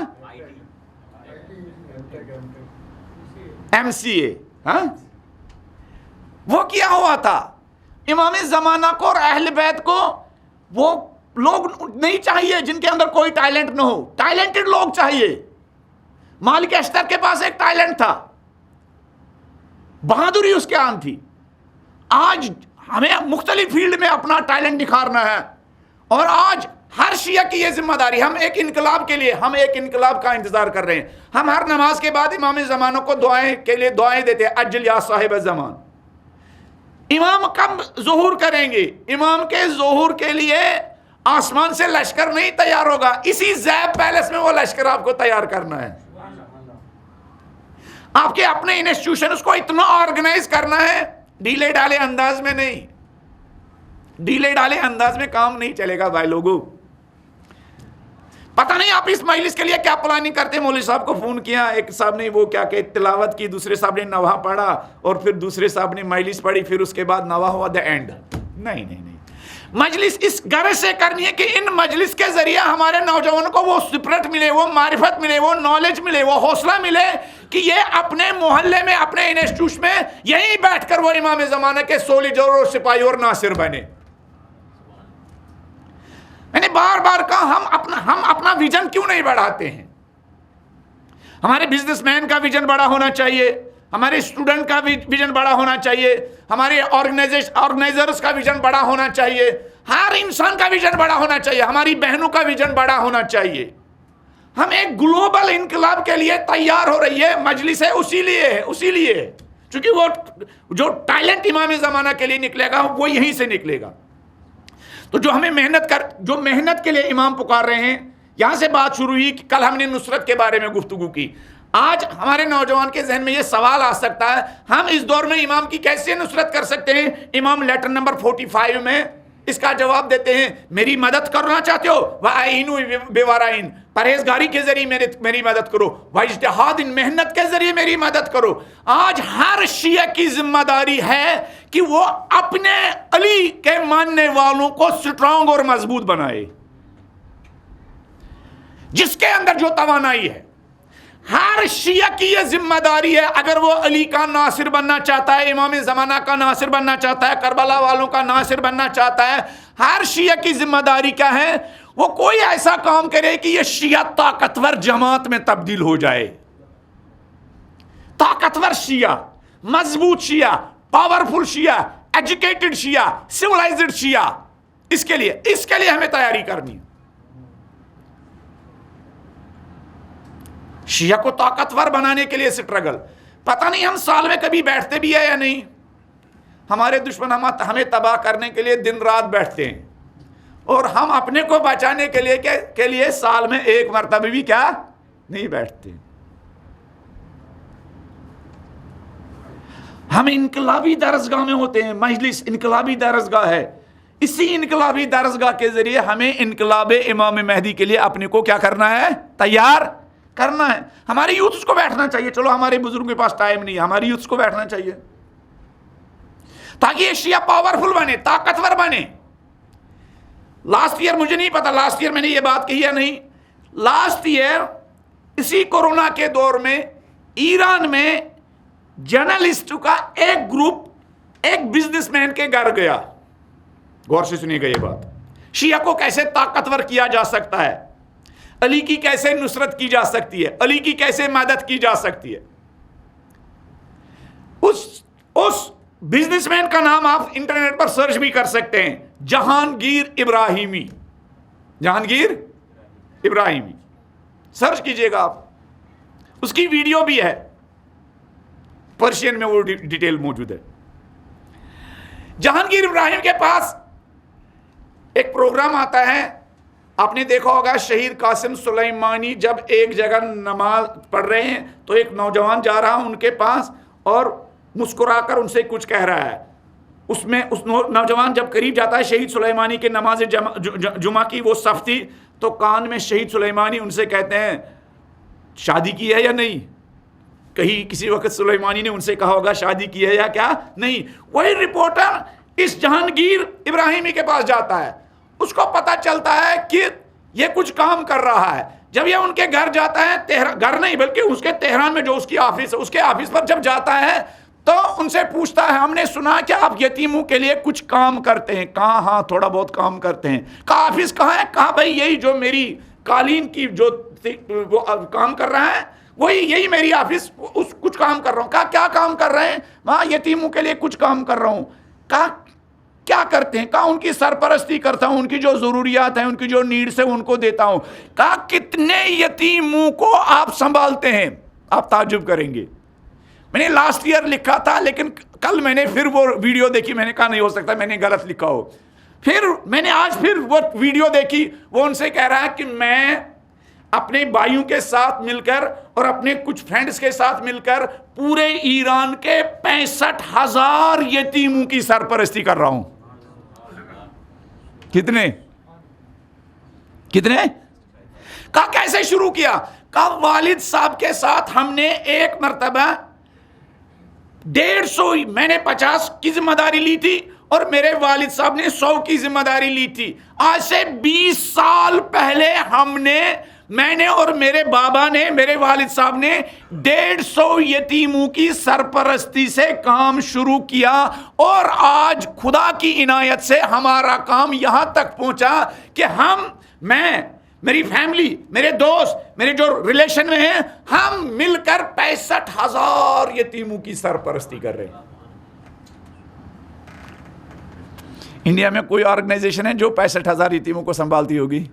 ایم سی اے, ہاں وہ کیا ہوا تھا. امام زمانہ کو اور اہل بیت کو وہ لوگ نہیں چاہیے جن کے اندر کوئی ٹیلنٹ نہ ہو, ٹیلنٹڈ لوگ چاہیے. مالک اشتر کے پاس ایک ٹیلنٹ تھا, بہادری اس کے آن تھی. آج ہمیں مختلف فیلڈ میں اپنا ٹیلنٹ نکھارنا ہے, اور آج ہر شیعہ کی یہ ذمہ داری, ہم ایک انقلاب کے لیے, ہم ایک انقلاب کا انتظار کر رہے ہیں. ہم ہر نماز کے بعد امام زمانوں کو دعائیں کے لیے دعائیں دیتے ہیں, اجل یا صاحب الزمان. امام کب ظہور کریں گے؟ امام کے ظہور کے لیے آسمان سے لشکر نہیں تیار ہوگا, اسی زیب پیلس میں وہ لشکر آپ کو تیار کرنا ہے. آپ کے اپنے انسٹیٹیوشن اس کو اتنا آرگنائز کرنا ہے, ڈھیلے ڈالے انداز میں نہیں, ڈھیلے ڈالے انداز میں کام نہیں چلے گا بھائی لوگوں. پتہ نہیں آپ اس مجلس کے لیے کیا پلاننگ کرتے ہیں. مولوی صاحب کو فون کیا, ایک صاحب نے وہ کیا کہ تلاوت کی, دوسرے صاحب نے نواح پڑھا, اور پھر دوسرے صاحب نے مجلس پڑھی, پھر اس کے بعد نواح ہوا, دا اینڈ. نہیں, مجلس اس غرض سے کرنی ہے کہ ان مجلس کے ذریعے ہمارے نوجوانوں کو وہ سپرٹ ملے, وہ معرفت ملے, وہ نالج ملے, وہ حوصلہ ملے کہ یہ اپنے محلے میں, اپنے انسٹیٹیوٹ میں یہیں بیٹھ کر وہ امام زمانہ کے سولجر اور سپاہی اور ناصر بنے. میں نے بار بار کہا ہم اپنا ویژن کیوں نہیں بڑھاتے ہیں؟ ہمارے بزنس مین کا ویژن بڑا ہونا چاہیے, ہمارے اسٹوڈنٹ کا ویژن بڑا ہونا چاہیے, ہمارے آرگنائزرز کا ویژن بڑا ہونا چاہیے, ہر انسان کا ویژن بڑا ہونا چاہیے, ہماری بہنوں کا ویژن بڑا ہونا چاہیے. ہم ایک گلوبل انقلاب کے لیے تیار ہو رہی ہے مجلس ہے, اسی لیے چونکہ وہ جو ٹیلنٹ امام زمانہ کے لیے نکلے گا وہ یہیں سے نکلے گا. تو جو محنت کے لیے امام پکار رہے ہیں, یہاں سے بات شروع ہوئی کہ کل ہم نے نصرت کے بارے میں گفتگو کی. آج ہمارے نوجوان کے ذہن میں یہ سوال آ سکتا ہے, ہم اس دور میں امام کی کیسے نصرت کر سکتے ہیں؟ امام لیٹر نمبر 45 میں اس کا جواب دیتے ہیں, میری مدد کرنا چاہتے ہو وَأَعِينُوا بِوَرَائِن, پرہیزگاری کے ذریعے میری مدد کرو, وَاجْتِہَادٍ, محنت کے ذریعے میری مدد کرو. آج ہر شیعہ کی ذمہ داری ہے کہ وہ اپنے علی کے ماننے والوں کو سٹرانگ اور مضبوط بنائے. جس کے اندر جو توانائی ہے, ہر شیعہ کی یہ ذمہ داری ہے. اگر وہ علی کا ناصر بننا چاہتا ہے, امام زمانہ کا ناصر بننا چاہتا ہے, کربلا والوں کا ناصر بننا چاہتا ہے, ہر شیعہ کی ذمہ داری کیا ہے؟ وہ کوئی ایسا کام کرے کہ یہ شیعہ طاقتور جماعت میں تبدیل ہو جائے. طاقتور شیعہ, مضبوط شیعہ, پاورفل شیعہ, ایجوکیٹڈ شیعہ, سیولائزڈ شیعہ, اس کے لیے ہمیں تیاری کرنی ہے. شیعہ کو طاقتور بنانے کے لیے سٹرگل. پتہ نہیں ہم سال میں کبھی بیٹھتے بھی ہیں یا نہیں. ہمارے دشمن ہمیں تباہ کرنے کے لیے دن رات بیٹھتے ہیں, اور ہم اپنے کو بچانے کے لیے سال میں ایک مرتبہ بھی کیا نہیں بیٹھتے. ہم انقلابی درسگاہ میں ہوتے ہیں. مجلس انقلابی درسگاہ ہے. اسی انقلابی درسگاہ کے ذریعے ہمیں انقلاب امام مہدی کے لیے اپنے کو کیا کرنا ہے؟ تیار کرنا ہے. ہمارے یوتھس کو بیٹھنا چاہیے. چلو ہمارے بزرگوں کے پاس ٹائم نہیں ہے, ہمارے یوتھس کو بیٹھنا چاہیے تاکہ یہ شیعہ پاورفل بنے, طاقتور بنے. لاسٹ ایئر مجھے نہیں پتا لاسٹ ایئر میں نے یہ بات کہی یا نہیں. لاسٹ ایئر اسی کورونا کے دور میں ایران میں جرنلسٹ کا ایک گروپ ایک بزنس مین کے گھر گیا. غور سے سنیے گا یہ بات. شیعہ کو کیسے طاقتور کیا جا سکتا ہے, علی کی کیسے نصرت کی جا سکتی ہے, علی کی کیسے مدد کی جا سکتی ہے. اس بزنس مین کا نام آپ انٹرنیٹ پر سرچ بھی کر سکتے ہیں, جہانگیر ابراہیمی. جہانگیر ابراہیمی سرچ کیجئے گا آپ. اس کی ویڈیو بھی ہے, پرشین میں وہ ڈیٹیل موجود ہے. جہانگیر ابراہیم کے پاس ایک پروگرام آتا ہے. آپ نے دیکھا ہوگا شہید قاسم سلیمانی جب ایک جگہ نماز پڑھ رہے ہیں تو ایک نوجوان جا رہا ان کے پاس اور مسکرا کر ان سے کچھ کہہ رہا ہے. اس میں اس نوجوان جب قریب جاتا ہے شہید سلیمانی کے نماز جمعہ کی وہ صف تھی, تو کان میں شہید سلیمانی ان سے کہتے ہیں شادی کی ہے یا نہیں. کہیں کسی وقت سلیمانی نے ان سے کہا ہوگا شادی کی ہے یا کیا نہیں. وہی رپورٹر اس جہانگیر ابراہیمی کے پاس جاتا ہے. اس کو پتا چلتا ہے کہ یہ کچھ کام کر رہا ہے. جب یہ ان کے گھر جاتا ہے, گھر نہیں بلکہ اس کے تہران میں جو اس کی آفس ہے, اس کے آفس پر جب جاتا ہے تو ان سے پوچھتا ہے ہم نے سنا کہ آپ یتیموں کے لیے کچھ کام کرتے ہیں. کہاں؟ ہاں تھوڑا بہت کام کرتے ہیں. کہا آفس کہاں ہے؟ کہا بھائی یہی جو میری قالین کی جو وہ کام کر رہا ہے وہی یہی میری آفس, اس کچھ کام کر رہا ہوں. کہا کیا کام کر رہے ہیں؟ وہاں یتیموں کے لیے کچھ کام کر رہا ہوں. کہا کیا کرتے ہیں؟ کہا ان کی سرپرستی کرتا ہوں, ان کی جو ضروریات ہیں, ان کی جو نیڈس ہیں ان کو دیتا ہوں. کہا کتنے یتیموں کو آپ سنبھالتے ہیں؟ آپ تعجب کریں گے. میں نے لاسٹ ایئر لکھا تھا لیکن کل میں نے پھر وہ ویڈیو دیکھی, میں نے کہا نہیں ہو سکتا میں نے غلط لکھا ہو. پھر میں نے آج پھر وہ ویڈیو دیکھی, وہ ان سے کہہ رہا ہے کہ میں اپنے بھائیوں کے ساتھ مل کر اور اپنے کچھ فرینڈز کے ساتھ مل کر پورے ایران کے 65,000 یتیموں کی سرپرستی کر رہا ہوں. کتنے کہا کیسے شروع کیا؟ کہا والد صاحب کے ساتھ ہم نے ایک مرتبہ 150 میں نے 50 کی ذمہ داری لی تھی اور میرے والد صاحب نے 100 کی ذمہ داری لی تھی. آج سے 20 سال پہلے میں نے اور میرے بابا نے، میرے والد صاحب نے 150 یتیموں کی سرپرستی سے کام شروع کیا، اور آج خدا کی عنایت سے ہمارا کام یہاں تک پہنچا کہ میں، میری فیملی، میرے دوست، میرے جو ریلیشن میں ہیں، ہم مل کر 65,000 یتیموں کی سرپرستی کر رہے ہیں. انڈیا میں کوئی آرگنائزیشن ہے جو 65,000 یتیموں کو سنبھالتی ہوگی؟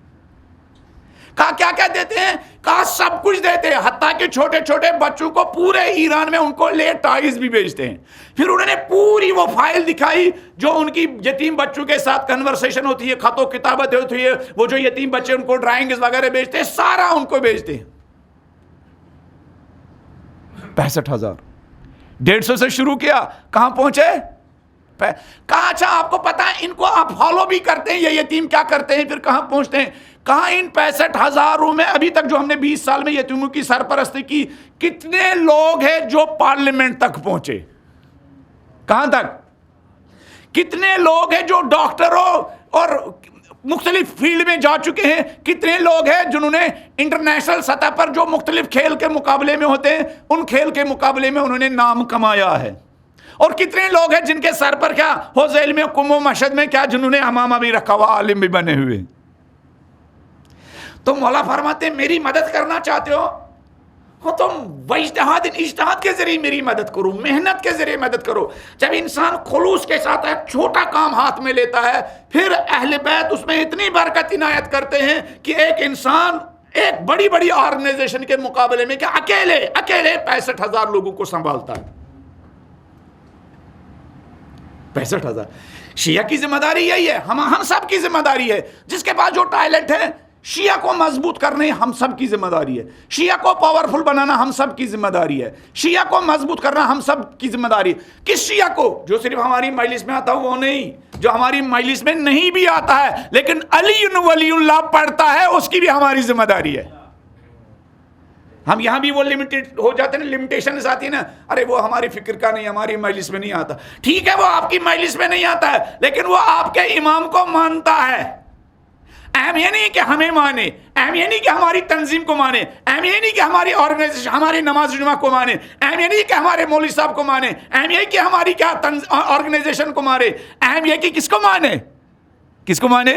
کہا کیا کیا دیتے ہیں؟ کہا سب کچھ دیتے ہیں، حتیٰ کہ چھوٹے چھوٹے بچوں کو پورے ایران میں ان کو لے ٹائز بھی بیچتے ہیں. پھر انہوں نے پوری وہ فائل دکھائی جو ان کی یتیم بچوں کے ساتھ کنورسیشن ہوتی ہے، خط و کتابت ہوتی ہے، وہ جو یتیم بچے ان کو ڈرائنگز وغیرہ بیچتے ہیں، سارا ان کو بیچتے ہیں. 65,000 150 سے شروع کیا، کہاں پہنچے؟ کہا اچھا آپ کو پتا ہے ان کو آپ فالو بھی کرتے ہیں، یہ یتیم کیا کرتے ہیں، پھر کہاں پہنچتے ہیں؟ کہاں ان 65,000 میں ابھی تک جو ہم نے 20 سال میں یتیموں کی سرپرستی کی، کتنے لوگ ہیں جو پارلیمنٹ تک پہنچے؟ کہاں تک؟ کتنے لوگ ہیں جو ڈاکٹروں اور مختلف فیلڈ میں جا چکے ہیں؟ کتنے لوگ ہیں جنہوں نے انٹرنیشنل سطح پر جو مختلف کھیل کے مقابلے میں ہوتے ہیں، ان کھیل کے مقابلے میں انہوں نے نام کمایا ہے؟ اور کتنے لوگ ہیں جن کے سر پر کیا حوض علم قم و مشہد میں کیا جنہوں نے امامہ بھی رکھا ہوا، عالم بھی بنے ہوئے. تو مولا فرماتے ہیں میری مدد کرنا چاہتے ہو تم اجتہاد کے ذریعے میری مدد کرو، محنت کے ذریعے مدد کرو. جب انسان خلوص کے ساتھ ایک چھوٹا کام ہاتھ میں لیتا ہے، پھر اہل بیت اس میں اتنی برکت عنایت کرتے ہیں کہ ایک انسان ایک بڑی بڑی آرگنائزیشن کے مقابلے میں کیا اکیلے 65,000 لوگوں کو سنبھالتا ہے. 65,000. شیعہ کی ذمہ داری یہی ہے، ہم سب کی ذمہ داری ہے. جس کے پاس جو ٹیلنٹ ہے، شیعہ کو مضبوط کرنے ہم سب کی ذمہ داری ہے. شیعہ کو پاورفل بنانا ہم سب کی ذمہ داری ہے. شیعہ کو مضبوط کرنا ہم سب کی ذمہ داری ہے. کس شیعہ کو؟ جو صرف ہماری مجلس میں آتا ہے وہ نہیں، جو ہماری مجلس میں نہیں بھی آتا ہے لیکن علی ولی اللہ پڑھتا ہے، اس کی بھی ہماری ذمہ داری ہے. ہم یہاں بھی وہ لمیٹڈ ہو جاتے ہیں، لمیٹیشنز آتی ہیں نا، ارے وہ ہماری فکر کا نہیں، ہماری مجلس میں نہیں آتا. ٹھیک ہے وہ آپ کی مجلس میں نہیں آتا ہے لیکن وہ آپ کے امام کو مانتا ہے. اہم یہ نہیں کہ ہمیں مانے، اہم یہ نہیں کہ ہماری تنظیم کو مانے، اہم یہ نہیں کہ ہماری آرگنائزیشن، ہماری نماز جمعہ کو مانے، اہم یہ نہیں کہ ہمارے مولوی صاحب کو مانے، اہم یہ کہ ہماری کیا آرگنائزیشن کو مانے، اہم یہ کہ کس کو مانے؟ کس کو مانے؟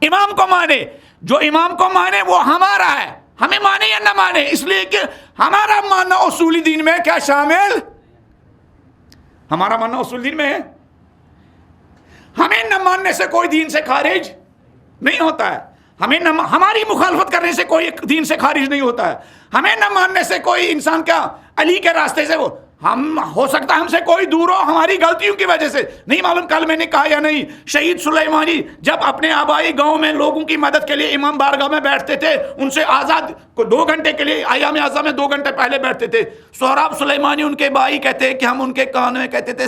امام کو مانے. جو امام کو مانے وہ ہمارا ہے، ہمیں مانے یا نہ مانے، اس لیے کہ ہمارا ماننا اصولی دین میں کیا شامل؟ ہمارا ماننا اصول دین میں ہے. ہمیں نہ ماننے سے کوئی دین سے خارج نہیں ہوتا ہے. ہماری مخالفت کرنے سے کوئی دین سے خارج نہیں ہوتا ہے. ہمیں نہ ماننے سے کوئی انسان کیا علی کے راستے سے وہ ہم ہو سکتا ہے ہم سے کوئی دور ہو ہماری غلطیوں کی وجہ سے. نہیں معلوم کل میں نے کہا یا نہیں، شہید سلیمانی جب اپنے آبائی گاؤں میں لوگوں کی مدد کے لیے امام بارگاہ میں بیٹھتے تھے، ان سے آزاد کو 2 گھنٹے کے لیے ایام اعظم میں 2 گھنٹے پہلے بیٹھتے تھے. سہراب سلیمانی ان کے بھائی کہتے ہیں کہ ہم ان کے کان میں کہتے تھے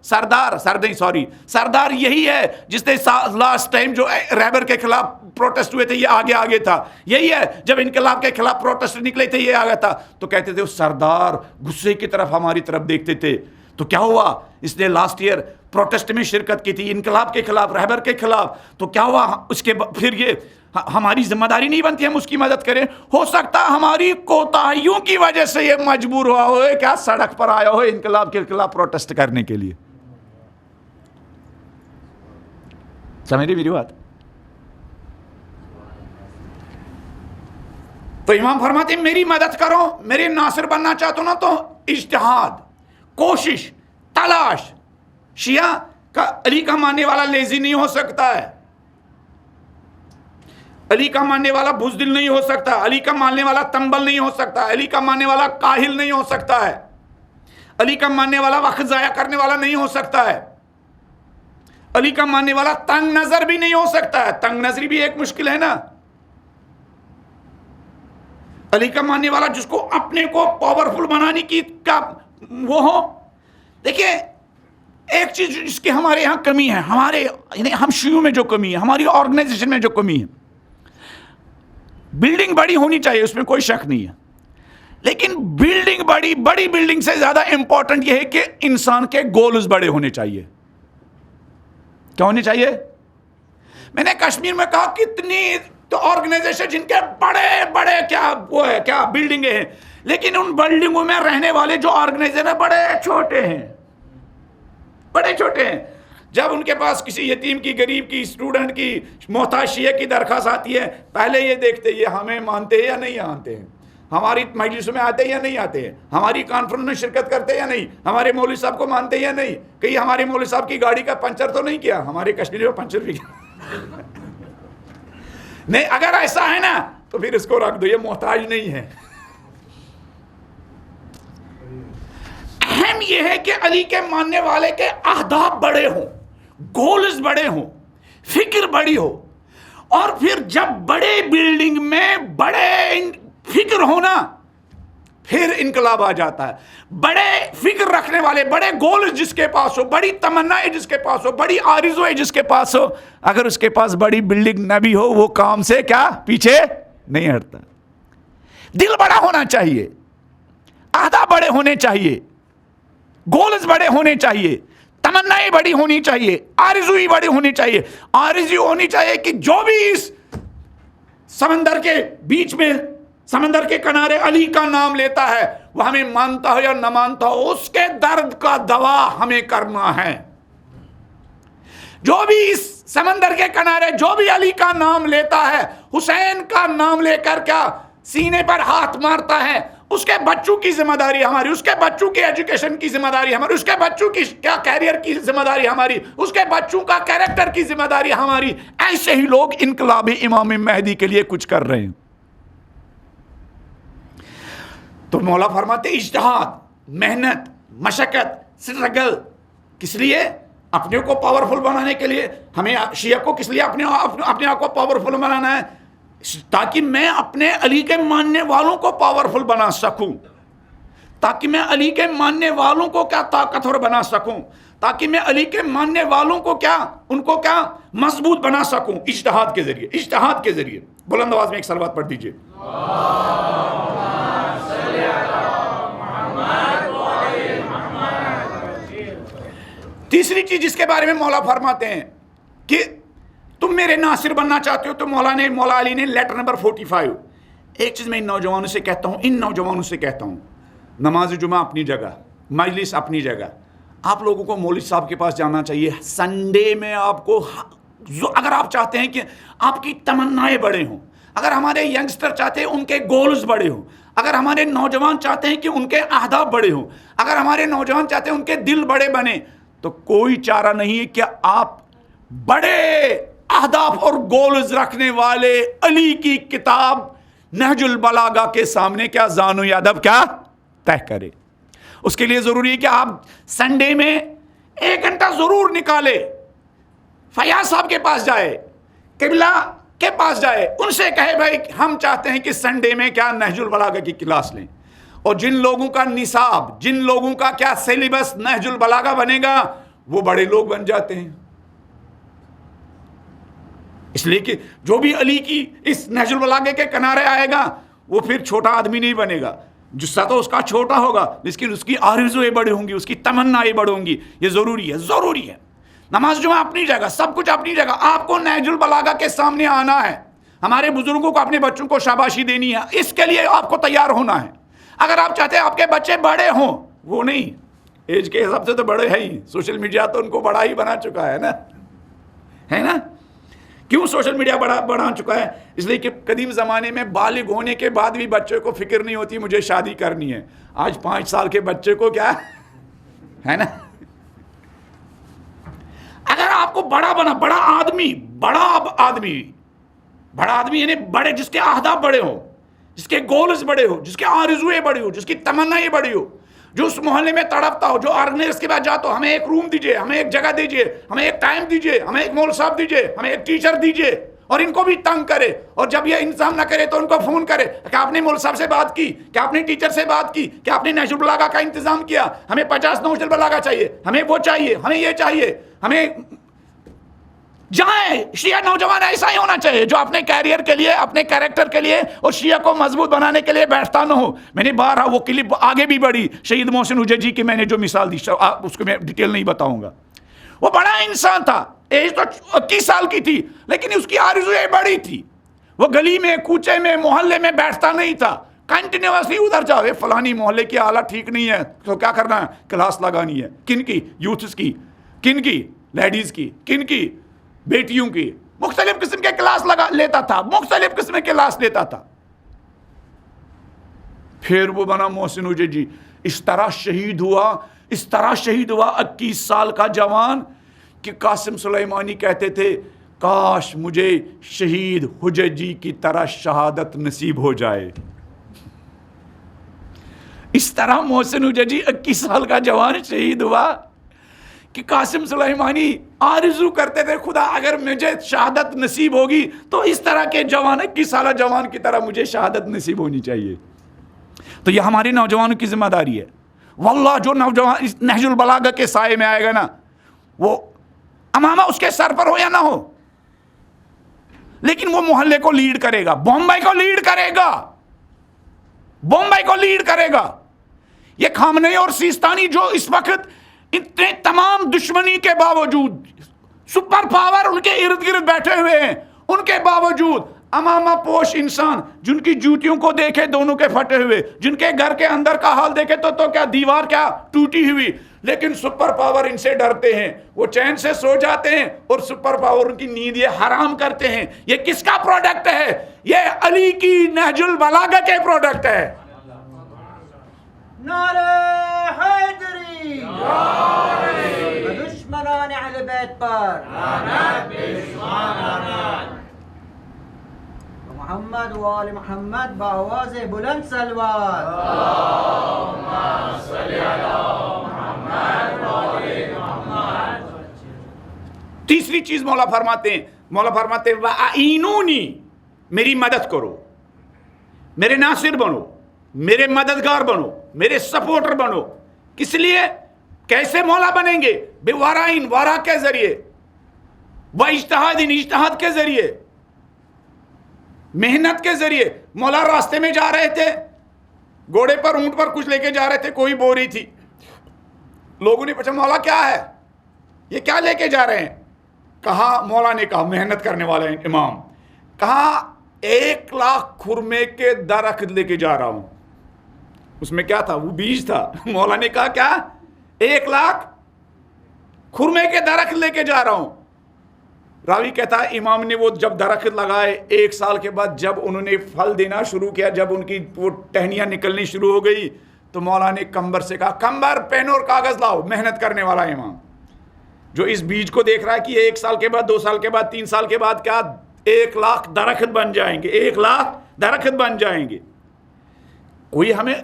سردار یہی ہے جس نے لاسٹ ٹائم جو ریبر کے خلاف پروٹیسٹ ہوئے تھے یہ آگے تھا، یہی ہے جب انقلاب کے خلاف پروٹیسٹ نکلے تھے یہ آگے تھا. تو کہتے تھے سردار غصے کی طرف ہماری طرف دیکھتے تھے. تو کیا ہوا؟ اس نے لاسٹ ایئر پروٹیسٹ میں شرکت کی تھی انقلاب کے خلاف، رہبر کے خلاف. تو کیا ہوا اس کے پھر یہ ہماری ذمہ داری نہیں بنتی ہم اس کی مدد کریں؟ ہو سکتا ہماری کوتاہیوں کی وجہ سے یہ مجبور ہوا ہو کیا سڑک پر آیا ہو انقلاب کے خلاف پروٹیسٹ کرنے کے لیے. سمجھ میری بات؟ تو امام فرماتے ہیں میری مدد کرو، میرے ناصر بننا چاہتے ہو نا تو اجتہاد، کوشش، تلاش. شیعہ کا علی کا ماننے والا لیزی نہیں ہو سکتا ہے، علی کا ماننے والا بزدل نہیں ہو سکتا، علی کا ماننے والا تنبل نہیں ہو سکتا، علی کا ماننے والا کاہل نہیں ہو سکتا ہے، علی کا ماننے والا وقت ضائع کرنے والا نہیں ہو سکتا ہے، علی کا ماننے والا تنگ نظر بھی نہیں ہو سکتا ہے. تنگ نظری بھی ایک مشکل ہے نا. علی کا ماننے والا جس کو اپنے کو پاورفل بنانے کی کا وہ ہو. دیکھیں ایک چیز جس کی ہمارے یہاں کمی ہے، ہمارے یعنی ہم شیعوں میں جو کمی ہے، ہماری آرگنائزیشن میں جو کمی ہے، بلڈنگ بڑی ہونی چاہیے، اس میں کوئی شک نہیں ہے، لیکن بلڈنگ بڑی بلڈنگ سے زیادہ امپورٹنٹ یہ ہے کہ انسان کے گولز بڑے ہونے چاہیے. کیا ہونے چاہیے؟ میں نے کشمیر میں کہا کتنی تو آرگنائزیشن جن کے بڑے کیا بلڈنگیں ہیں، لیکن ان بلڈنگوں میں رہنے والے جو آرگنائزر ہیں بڑے چھوٹے ہیں. جب ان کے پاس کسی یتیم کی، غریب کی، اسٹوڈنٹ کی، محتاج شیعہ کی درخواست آتی ہے، پہلے یہ دیکھتے یہ ہمیں مانتے ہیں یا نہیں مانتے ہیں، ہماری مجلسوں میں آتے ہیں یا نہیں آتے ہیں، ہماری کانفرنس میں شرکت کرتے ہیں یا نہیں، ہمارے مولوی صاحب کو مانتے ہیں یا نہیں، کہیں ہمارے مولوی صاحب کی گاڑی کا پنچر تو نہیں کیا، ہمارے کشمیری میں پنچر بھی کیا نہیں. اگر ایسا ہے نا تو پھر اس کو رکھ دو، یہ محتاج نہیں ہے. اہم یہ ہے کہ علی کے ماننے والے کے اہداف بڑے ہوں، گولز بڑے ہوں، فکر بڑی ہو. اور پھر جب بڑے بلڈنگ میں بڑے فکر ہونا پھر انقلاب آ جاتا ہے. بڑے فکر رکھنے والے، بڑے گولز جس کے پاس ہو، بڑی تمنائیں جس کے پاس ہو، بڑی آرزویں جس کے پاس ہو، اگر اس کے پاس بڑی بلڈنگ نہ بھی ہو وہ کام سے کیا پیچھے نہیں ہٹتا. دل بڑا ہونا چاہیے، اہداف بڑے ہونے چاہیے، گولز بڑے ہونے چاہیے، تمنائیں بڑی ہونی چاہیے، آرزوئی بڑی ہونی چاہیے. آرزو ہونی چاہیے کہ جو بھی اس سمندر کے بیچ میں، سمندر کے کنارے علی کا نام لیتا ہے، وہ ہمیں مانتا ہو یا نہ مانتا ہو، اس کے درد کا دوا ہمیں کرنا ہے. جو بھی اس سمندر کے کنارے جو بھی علی کا نام لیتا ہے، حسین کا نام لے کر کیا سینے پر ہاتھ مارتا ہے، اس کے بچوں کی ذمہ داری ہماری، اس کے بچوں کی ایجوکیشن کی ذمہ داری ہماری، اس کے بچوں کی کیا کیریئر کی ذمہ داری ہماری، اس کے بچوں کا کیریکٹر کی ذمہ داری ہماری. ایسے ہی لوگ انقلاب امام مہدی کے لیے کچھ کر رہے ہیں. تو مولا فرماتے اجتہاد، محنت، مشقت، سٹرگل کس لیے؟ اپنے کو پاورفل بنانے کے لیے. ہمیں شیعہ کو کس لیے اپنے آپ کو پاورفل بنانا ہے؟ تاکہ میں اپنے علی کے ماننے والوں کو پاورفل بنا سکوں، تاکہ میں علی کے ماننے والوں کو کیا طاقتور بنا سکوں، تاکہ میں علی کے ماننے والوں کو کیا ان کو کیا مضبوط بنا سکوں. اجتہاد کے ذریعے. بلند آواز میں ایک صلوات پڑھ دیجئے. تیسری چیز جس کے بارے میں مولا فرماتے ہیں کہ تم میرے ناصر بننا چاہتے ہو تو مولا علی نے لیٹر نمبر 45. ایک چیز میں ان نوجوانوں سے کہتا ہوں، نماز جمعہ اپنی جگہ، مجلس اپنی جگہ. آپ لوگوں کو مولوی صاحب کے پاس جانا چاہیے سنڈے میں. آپ کو اگر آپ چاہتے ہیں کہ آپ کی تمنائیں بڑے ہوں، اگر ہمارے ینگسٹر چاہتے ہیں ان کے گولز بڑے ہوں، اگر ہمارے نوجوان چاہتے ہیں کہ ان کے اہداف بڑے ہوں، اگر ہمارے نوجوان چاہتے ہیں ان کے دل بڑے بنے، تو کوئی چارہ نہیں ہے کہ آپ بڑے اہداف اور گولز رکھنے والے علی کی کتاب نہج البلاغہ کے سامنے کیا زانو ادب کیا طے کرے. اس کے لیے ضروری ہے کہ آپ سنڈے میں 1 گھنٹہ ضرور نکالے، فیاض صاحب کے پاس جائے، قبلہ کے پاس جائے، ان سے کہے بھائی ہم چاہتے ہیں کہ سنڈے میں کیا نہج البلاغہ کی کلاس لیں. اور جن لوگوں کا نصاب، جن لوگوں کا کیا سیلیبس نہج البلاغہ بنے گا، وہ بڑے لوگ بن جاتے ہیں. اس لیے کہ جو بھی علی کی اس نہج البلاغہ کے کنارے آئے گا وہ پھر چھوٹا آدمی نہیں بنے گا. جسہ تو اس کا چھوٹا ہوگا لیکن اس کی آرزویں بڑی ہوں گی، اس کی تمنائیں بڑی ہوں گی. یہ ضروری ہے. نماز جمعہ اپنی جگہ، سب کچھ اپنی جگہ. آپ کو نہج البلاغہ کے سامنے آنا ہے، ہمارے بزرگوں کو اپنے بچوں کو شاباشی دینی ہے. اس کے لیے آپ کو تیار ہونا ہے. اگر آپ چاہتے ہیں آپ کے بچے بڑے ہوں، وہ نہیں ایج کے حساب سے تو بڑے ہیں ہی، سوشل میڈیا تو ان کو بڑا ہی بنا چکا ہے نا. کیوں سوشل میڈیا بڑھا چکا ہے؟ اس لیے کہ قدیم زمانے میں بالغ ہونے کے بعد بھی بچے کو فکر نہیں ہوتی مجھے شادی کرنی ہے. آج 5 سال کے بچے کو کیا ہے نا. اگر آپ کو بڑا بنا، بڑا آدمی یعنی بڑے، جس کے اہداف بڑے ہوں، جس کے گولز بڑے ہو، جس کے آرزویں بڑی ہو، جس کی تمنائیں بڑی ہو، جو اس محلے میں تڑپتا ہو، جو آرگنائز کے بعد جاتا ہو، ہمیں ایک روم دیجئے، ہمیں ایک جگہ دیجئے، ہمیں ایک ٹائم دیجئے، ہمیں ایک مول صاحب دیجئے، ہمیں ایک ٹیچر دیجئے، اور ان کو بھی تنگ کرے. اور جب یہ انتظام نہ کرے تو ان کو فون کرے کہ آپ نے مول صاحب سے بات کی، کہ آپ نے ٹیچر سے بات کی، کہ آپ نے نہج البلاغہ کا انتظام کیا، ہمیں 50 نہج البلاغہ چاہیے، ہمیں وہ چاہیے، ہمیں یہ چاہیے، ہمیں جائیں. شیعہ نوجوان ایسا ہی ہونا چاہیے جو اپنے کیریئر کے لیے, اپنے کیریکٹر کے لیے اور شیعہ کو مضبوط بنانے کے لیے بیٹھتا نہ ہو. میں نے بارہا وہ کلپ آگے بھی بڑھی شہید محسن حجیجی کی میں نے جو مثال دی, اس کو میں ڈیٹیل نہیں بتاؤں گا. وہ بڑا انسان تھا, ایج تو 21 سال کی تھی, لیکن اس کی آرزویں بڑی تھی. وہ گلی میں, کوچے میں, محلے میں بیٹھتا نہیں تھا, کنٹینیوسلی ادھر جاؤ, فلانی محلے کی حالت ٹھیک نہیں ہے تو کیا کرنا ہے, کلاس لگانی ہے. کن کی؟ یوتھس کی. کن کی؟ لیڈیز کی. کن کی؟ بیٹیوں کی. مختلف قسم کے کلاس لیتا تھا, مختلف قسم کے کلاس لیتا تھا. پھر وہ بنا محسن حجیجی. اس طرح شہید ہوا, اس طرح شہید ہوا 21 سال کا جوان کہ قاسم سلیمانی کہتے تھے کاش مجھے شہید حجیجی کی طرح شہادت نصیب ہو جائے. اس طرح محسن حجیجی 21 سال کا جوان شہید ہوا کہ قاسم سلیمانی آرزو کرتے تھے خدا اگر مجھے شہادت نصیب ہوگی تو اس طرح کے جوان 21 سالہ جوان کی طرح مجھے شہادت نصیب ہونی چاہیے. تو یہ ہمارے نوجوانوں کی ذمہ داری ہے. واللہ جو نوجوان اس نہج البلاغہ کے سائے میں آئے گا نا, وہ امامہ اس کے سر پر ہو یا نہ ہو, لیکن وہ محلے کو لیڈ کرے گا, بمبئی کو لیڈ کرے گا, بمبئی کو لیڈ کرے گا. یہ خامنئی اور سیستانی جو اس وقت اتنے تمام دشمنی کے باوجود سپر پاور ان کے ارد گرد بیٹھے ہوئے ہیں, ان کے باوجود امامہ پوش انسان جن کی جوتیوں کو دیکھے دونوں کے پھٹے ہوئے, جن کے گھر کے اندر کا حال دیکھے تو کیا دیوار کیا ٹوٹی ہوئی, لیکن سپر پاور ان سے ڈرتے ہیں, وہ چین سے سو جاتے ہیں اور سپر پاور ان کی نیند یہ حرام کرتے ہیں. یہ کس کا پروڈکٹ ہے؟ یہ علی کی نہج البلاغہ کے پروڈکٹ ہے. نعرہ حیدری دشمنان اہل بیت پر محمد و آل محمد با آواز بلند صلوات. تیسری چیز مولا فرماتے ہیں وَأَعِینُونِی, میری مدد کرو, میرے ناصر بنو, میرے مددگار بنو, میرے سپورٹر بنو. کس لیے؟ کیسے مولا بنیں گے؟ بِوَرَائِن, وارا کے ذریعے, وَاجْتِہَادٍ, اجتہاد کے ذریعے, محنت کے ذریعے. مولا راستے میں جا رہے تھے, گھوڑے پر اونٹ پر کچھ لے کے جا رہے تھے, کوئی بوری تھی. لوگوں نے پوچھا مولا کیا ہے, یہ کیا لے کے جا رہے ہیں؟ کہا, مولا نے کہا, محنت کرنے والا امام, کہا 1,00,000 خرمے کے درخت لے کے جا رہا ہوں. اس میں کیا تھا؟ وہ بیج تھا. مولا نے کہا کیا؟ 1,00,000 خرمے کے درخت لے کے جا رہا ہوں. راوی کہتا ہے امام نے وہ جب درخت لگائے 1 سال کے بعد جب انہوں نے پھل دینا شروع کیا, جب ان کی وہ ٹہنیاں نکلنی شروع ہو گئی تو مولا نے کمبر سے کہا کمبر پین اور کاغذ لاؤ. محنت کرنے والا امام جو اس بیج کو دیکھ رہا ہے کہ 1 سال کے بعد 2 سال کے بعد 3 سال کے بعد کیا 1,00,000 درخت بن جائیں گے, 1,00,000 درخت بن جائیں گے. کوئی ہمیں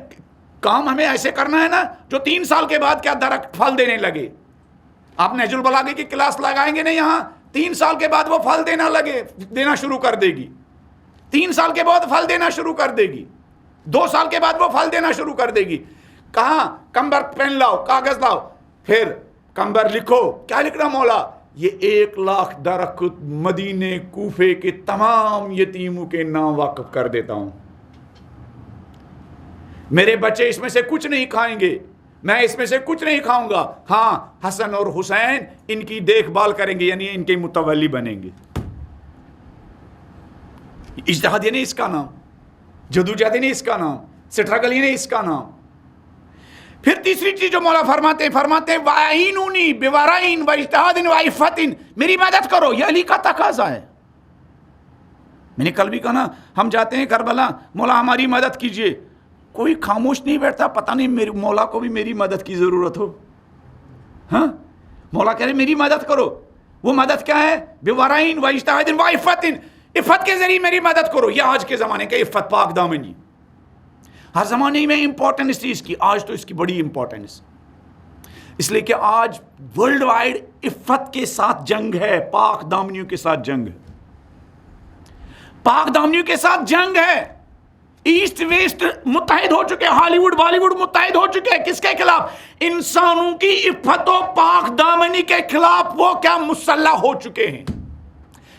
کام ہمیں ایسے کرنا ہے نا جو 3 سال کے بعد کیا درخت پھل دینے لگے. آپ نہج البلاغہ کی کلاس لگائیں گے نا یہاں, 3 سال کے بعد وہ پھل دینا شروع کر دے گی. 3 سال کے بعد پھل دینا شروع کر دے گی. 2 سال کے بعد وہ پھل دینا شروع کر دے گی. کہاں؟ کمبر پین لاؤ, کاغذ لاؤ. پھر کمبر لکھو. کیا لکھنا مولا؟ یہ 1,00,000 درخت مدینے کوفے کے تمام یتیموں کے نام واقف کر دیتا ہوں. میرے بچے اس میں سے کچھ نہیں کھائیں گے, میں اس میں سے کچھ نہیں کھاؤں گا. ہاں, حسن اور حسین ان کی دیکھ بھال کریں گے, یعنی ان کے متولی بنیں گے. اجتہاد یہ نہیں اس کا نام, جدوجہد یہ نہیں اس کا نام, سٹرگل یہ نہیں اس کا نام. پھر تیسری چیز جو مولا فرماتے ہیں وَأَعِینُونِی بِوَرَائِن وَاجْتِہَادٍ وَعِفَّةٍ, میری مدد کرو. یہ علی کا تقاضا ہے. میں نے کل بھی کہا نا, ہم جاتے ہیں کربلا, مولا ہماری مدد کیجئے. کوئی خاموش نہیں بیٹھتا, پتہ نہیں میرے مولا کو بھی میری مدد کی ضرورت ہو. ہاں, مولا کہہ رہے میری مدد کرو. وہ مدد کیا ہے؟ بِوَرَائِن وَاجْتِہَادٍ وَعِفَّةٍ, عفت کے ذریعے میری مدد کرو. یہ آج کے زمانے کا عفت, پاک دامنی. ہر زمانے میں امپورٹنس تھی اس کی, آج تو اس کی بڑی امپورٹنس, اس لیے کہ آج ورلڈ وائڈ عفت کے ساتھ جنگ ہے, پاک دامنیوں کے ساتھ جنگ ہے. پاک دامنیوں کے ساتھ جنگ ہے. ایسٹ ویسٹ متحد ہو چکے, ہالی ووڈ بالی ووڈ متحد ہو چکے. کس کے خلاف؟ انسانوں کی عفت و پاک دامنی کے خلاف. وہ کیا مسلح ہو چکے ہیں.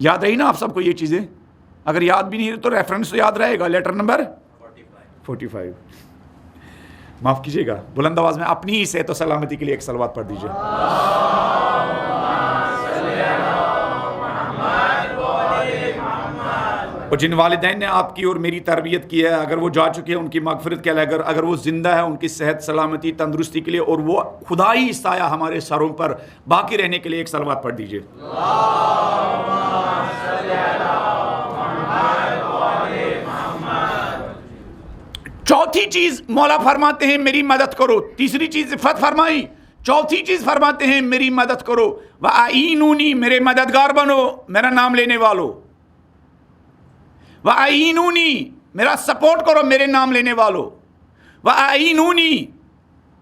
یاد رہی نا آپ سب کو یہ چیزیں؟ اگر یاد بھی نہیں تو ریفرنس تو یاد رہے گا، لیٹر نمبر 45. معاف کیجیے گا، بلند آواز میں اپنی ہی صحت و سلامتی کے لیے ایک صلوات پڑھ دیجیے. اور جن والدین نے آپ کی اور میری تربیت کی ہے، اگر وہ جا چکے ہیں ان کی مغفرت کے لیے، اگر وہ زندہ ہے ان کی صحت سلامتی تندرستی کے لیے، اور وہ خدائی سایہ ہمارے سروں پر باقی رہنے کے لیے ایک صلوات پڑھ دیجیے. چوتھی چیز مولا فرماتے ہیں میری مدد کرو. تیسری چیز عفت فرمائی، چوتھی چیز فرماتے ہیں میری مدد کرو. وَأَعِينُونِي، میرے مددگار بنو میرا نام لینے والو. وَأَعِينُونِي، میرا سپورٹ کرو میرے نام لینے والو. وَأَعِينُونِي،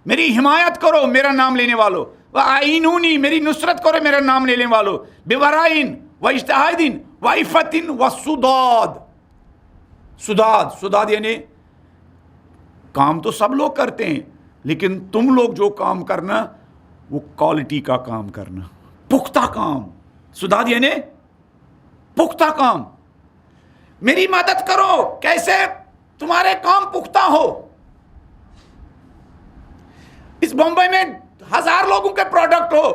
میری حمایت کرو میرا نام لینے والو. وَأَعِينُونِي، میری نصرت کرو میرا نام لینے والو. بِوَرَائِن وَاجْتِہَادٍ وَعِفَّةٍ وَالسُّدَاد. سداد یعنی کام تو سب لوگ کرتے ہیں، لیکن تم لوگ جو کام کرنا وہ کوالٹی کا کام کرنا، پختہ کام. سداد یعنی پختہ کام. میری مدد کرو کیسے تمہارے کام پختہ ہو. اس بمبئی میں 1000 لوگوں کے پروڈکٹ ہو،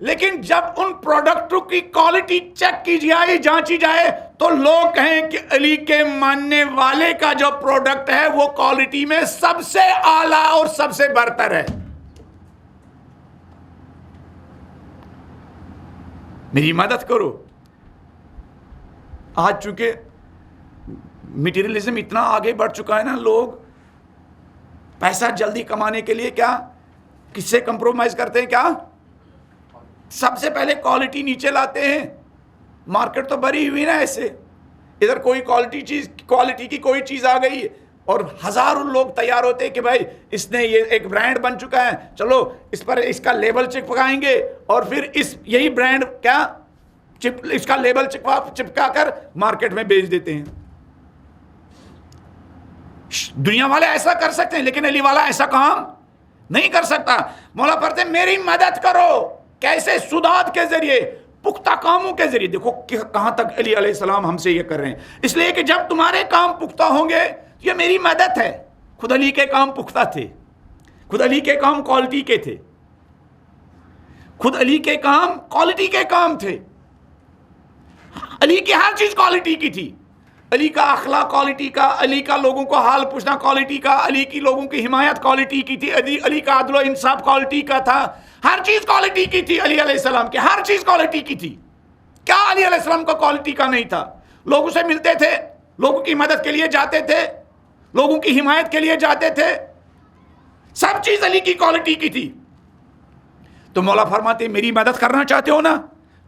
لیکن جب ان پروڈکٹوں کی کوالٹی چیک کی جائے، جانچی جائے، تو لوگ کہیں کہ علی کے ماننے والے کا جو پروڈکٹ ہے وہ کوالٹی میں سب سے اعلیٰ اور سب سے برتر ہے. میری مدد کرو. آج چونکہ میٹیریلزم اتنا آگے بڑھ چکا ہے نا، لوگ پیسہ جلدی کمانے کے لیے کیا کس سے کمپرومائز کرتے ہیں؟ کیا سب سے پہلے کوالٹی نیچے لاتے ہیں. مارکیٹ تو بری ہوئی نا ایسے، ادھر کوئی کوالٹی کی کوئی چیز آ گئی اور ہزاروں لوگ تیار ہوتے کہ بھائی اس نے یہ ایک برانڈ بن چکا ہے، چلو اس پر اس کا لیبل چپکائیں گے، اور پھر یہی برانڈ کیا اس کا لیبل چپکا کر مارکیٹ میں بیچ دیتے ہیں. دنیا والے ایسا کر سکتے ہیں، لیکن علی والا ایسا کام نہیں کر سکتا. مولا فرماتے ہیں میری مدد کرو. کیسے؟ سداد کے ذریعے، پختہ کاموں کے ذریعے. دیکھو کہاں تک علی علیہ السلام ہم سے یہ کر رہے ہیں. اس لیے کہ جب تمہارے کام پختہ ہوں گے یہ میری مدد ہے. خود علی کے کام پختہ تھے، خود علی کے کام کوالٹی کے تھے، خود علی کے کام کوالٹی کے کام تھے. علی کی ہر چیز کوالٹی کی تھی. علی کا اخلاق کوالٹی کا، علی کا لوگوں کو حال پوچھنا کوالٹی کا، علی کی لوگوں کی حمایت کوالٹی کی تھی، علی کا عدل و انصاف کوالٹی کا تھا. ہر چیز کوالٹی کی تھی. علی علیہ السلام کی ہر چیز کوالٹی کی تھی. کیا علی علیہ السلام کو کوالٹی کا نہیں تھا؟ لوگوں سے ملتے تھے، لوگوں کی مدد کے لیے جاتے تھے، لوگوں کی حمایت کے لیے جاتے تھے. سب چیز علی کی کوالٹی کی تھی. تو مولا فرماتے میری مدد کرنا چاہتے ہو نا،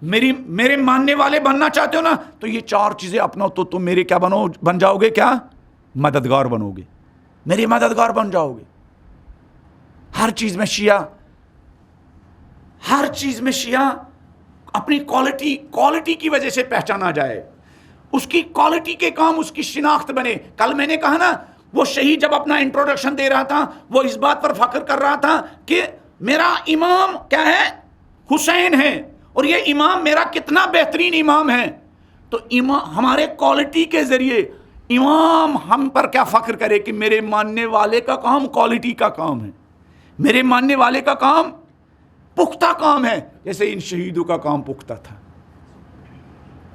میرے ماننے والے بننا چاہتے ہو نا، تو یہ 4 چیزیں اپناؤ تو تم میرے کیا بن جاؤ گے؟ کیا مددگار بنو گے، میرے مددگار بن جاؤ گے. ہر چیز میں شیعہ اپنی کوالٹی کی وجہ سے پہچانا جائے، اس کی کوالٹی کے کام اس کی شناخت بنے. کل میں نے کہا نا، وہ شہید جب اپنا انٹروڈکشن دے رہا تھا وہ اس بات پر فخر کر رہا تھا کہ میرا امام کیا ہے؟ حسین ہے، اور یہ امام میرا کتنا بہترین امام ہے. تو ہمارے کوالٹی کے ذریعے امام ہم پر کیا فخر کرے کہ میرے ماننے والے کا کام کوالٹی کا کام ہے، میرے ماننے والے کا کام پختہ کام ہے. جیسے ان شہیدوں کا کام پختہ تھا،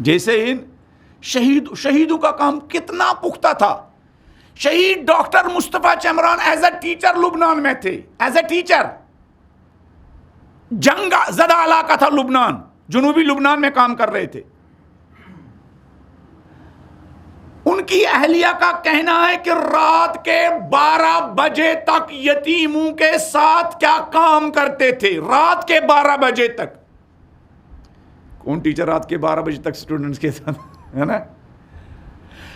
جیسے ان شہیدوں کا کام کتنا پختہ تھا. شہید doctor Mustafa Chamran as a teacher لبنان میں تھے، ایز اے ٹیچر. جنگ زدہ علاقہ تھا لبنان، جنوبی لبنان میں کام کر رہے تھے. ان کی اہلیہ کا کہنا ہے کہ رات کے 12 بجے تک یتیموں کے ساتھ کیا کام کرتے تھے. رات کے 12 بجے تک. کون ٹیچر رات کے 12 بجے تک سٹوڈنٹس کے ساتھ، ہے نا؟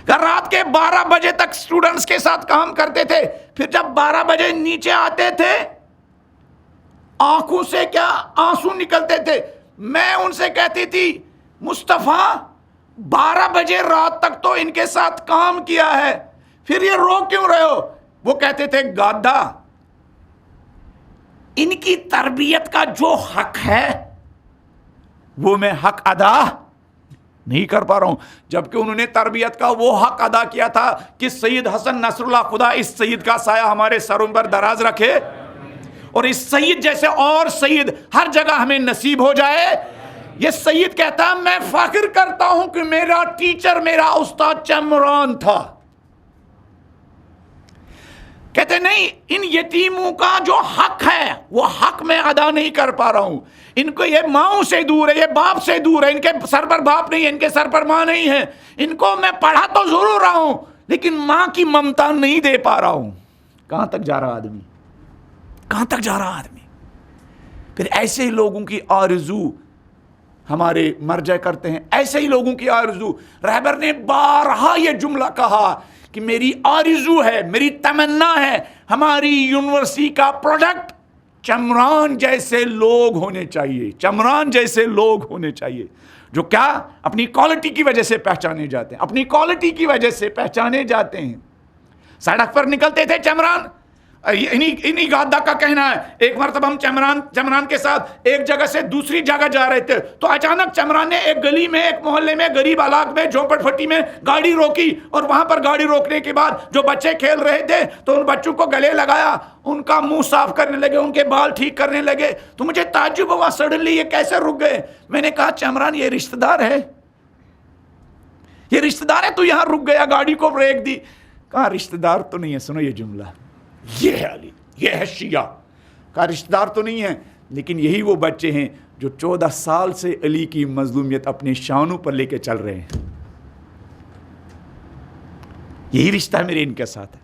کہ رات کے 12 بجے تک سٹوڈنٹس کے ساتھ کام کرتے تھے. پھر جب 12 بجے نیچے آتے تھے آنکھوں سے کیا آنسو نکلتے تھے. میں ان سے کہتی تھی مصطفیٰ 12 بجے رات تک تو ان کے ساتھ کام کیا ہے، پھر یہ رو کیوں رہے ہو؟ وہ کہتے تھے گادا، ان کی تربیت کا جو حق ہے وہ میں حق ادا نہیں کر پا رہا ہوں. جبکہ انہوں نے تربیت کا وہ حق ادا کیا تھا کہ سید حسن نصر اللہ خدا اس سید کا سایہ ہمارے سروں پر دراز رکھے اور اس سید جیسے اور سید ہر جگہ ہمیں نصیب ہو جائے. یہ سید کہتا ہے میں فخر کرتا ہوں کہ میرا ٹیچر میرا استاد چمران تھا. کہتے نہیں ان یتیموں کا جو حق ہے وہ حق میں ادا نہیں کر پا رہا ہوں. ان کو یہ ماں سے دور ہے, یہ باپ سے دور ہے, ان کے سر پر باپ نہیں ہے, ان کے سر پر ماں نہیں ہے. ان کو میں پڑھا تو ضرور رہا ہوں لیکن ماں کی ممتا نہیں دے پا رہا ہوں. کہاں تک جا رہا آدمی, کہاں تک جا رہا آدمی. پھر ایسے ہی لوگوں کی آرزو ہمارے مرجع کرتے ہیں, ایسے ہی لوگوں کی آرزو. رہبر نے بارہا یہ جملہ کہا کہ میری آرزو ہے, میری تمنا ہے ہماری یونیورسٹی کا پروڈکٹ چمران جیسے لوگ ہونے چاہیے, چمران جیسے لوگ ہونے چاہیے جو کیا اپنی کوالٹی کی وجہ سے پہچانے جاتے ہیں, اپنی کوالٹی کی وجہ سے پہچانے جاتے ہیں. سڑک پر نکلتے تھے چمران, انہی گادا کا کہنا ہے. ایک مرتبہ ہم چمران کے ساتھ ایک جگہ سے دوسری جگہ جا رہے تھے تو اچانک چمران نے ایک گلی میں, ایک محلے میں, غریب علاقے میں, جھونپڑ پٹی میں گاڑی روکی اور وہاں پر گاڑی روکنے کے بعد جو بچے کھیل رہے تھے تو ان بچوں کو گلے لگایا, ان کا منہ صاف کرنے لگے, ان کے بال ٹھیک کرنے لگے. تو مجھے تعجب ہوا سڈنلی یہ کیسے رک گئے. میں نے کہا چمران یہ رشتہ دار ہے, یہ رشتہ دار ہے, تو یہاں رک گیا, گاڑی کو بریک دی. کہا رشتہ دار تو نہیں ہے. سنو یہ جملہ, یہ ہے علی, یہ ہے شیعہ. کا رشتہ دار تو نہیں ہے لیکن یہی وہ بچے ہیں جو 14 سال سے علی کی مظلومیت اپنے شانوں پر لے کے چل رہے ہیں. یہی رشتہ ہے میرے ان کے ساتھ ہے,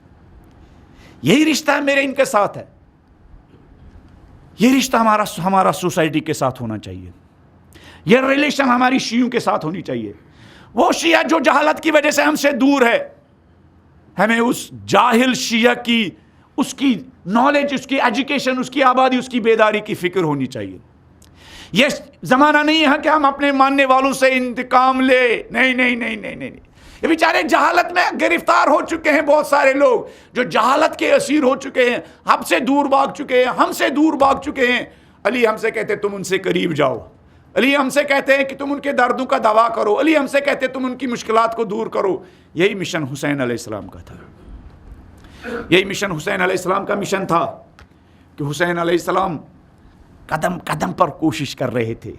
یہی رشتہ ہے میرے ان کے ساتھ ہے. یہ رشتہ ہمارا سوسائٹی کے ساتھ ہونا چاہیے. یہ ریلیشن ہماری شیعوں کے ساتھ ہونی چاہیے. وہ شیعہ جو جہالت کی وجہ سے ہم سے دور ہے, ہمیں اس جاہل شیعہ کی, اس کی نالج, اس کی ایجوکیشن, اس کی آبادی, اس کی بیداری کی فکر ہونی چاہیے. یہ زمانہ نہیں ہے کہ ہم اپنے ماننے والوں سے انتقام لے. نہیں نہیں نہیں نہیں نہیں, یہ بیچارے جہالت میں گرفتار ہو چکے ہیں. بہت سارے لوگ جو جہالت کے اسیر ہو چکے ہیں, ہم سے دور بھاگ چکے ہیں, ہم سے دور بھاگ چکے ہیں. علی ہم سے کہتے تم ان سے قریب جاؤ, علی ہم سے کہتے ہیں کہ تم ان کے دردوں کا دوا کرو, علی ہم سے کہتے ہیں تم ان کی مشکلات کو دور کرو. یہی مشن حسین علیہ السلام کا تھا. یہی مشن حسین علیہ السلام کا مشن تھا کہ حسین علیہ السلام قدم قدم پر کوشش کر رہے تھے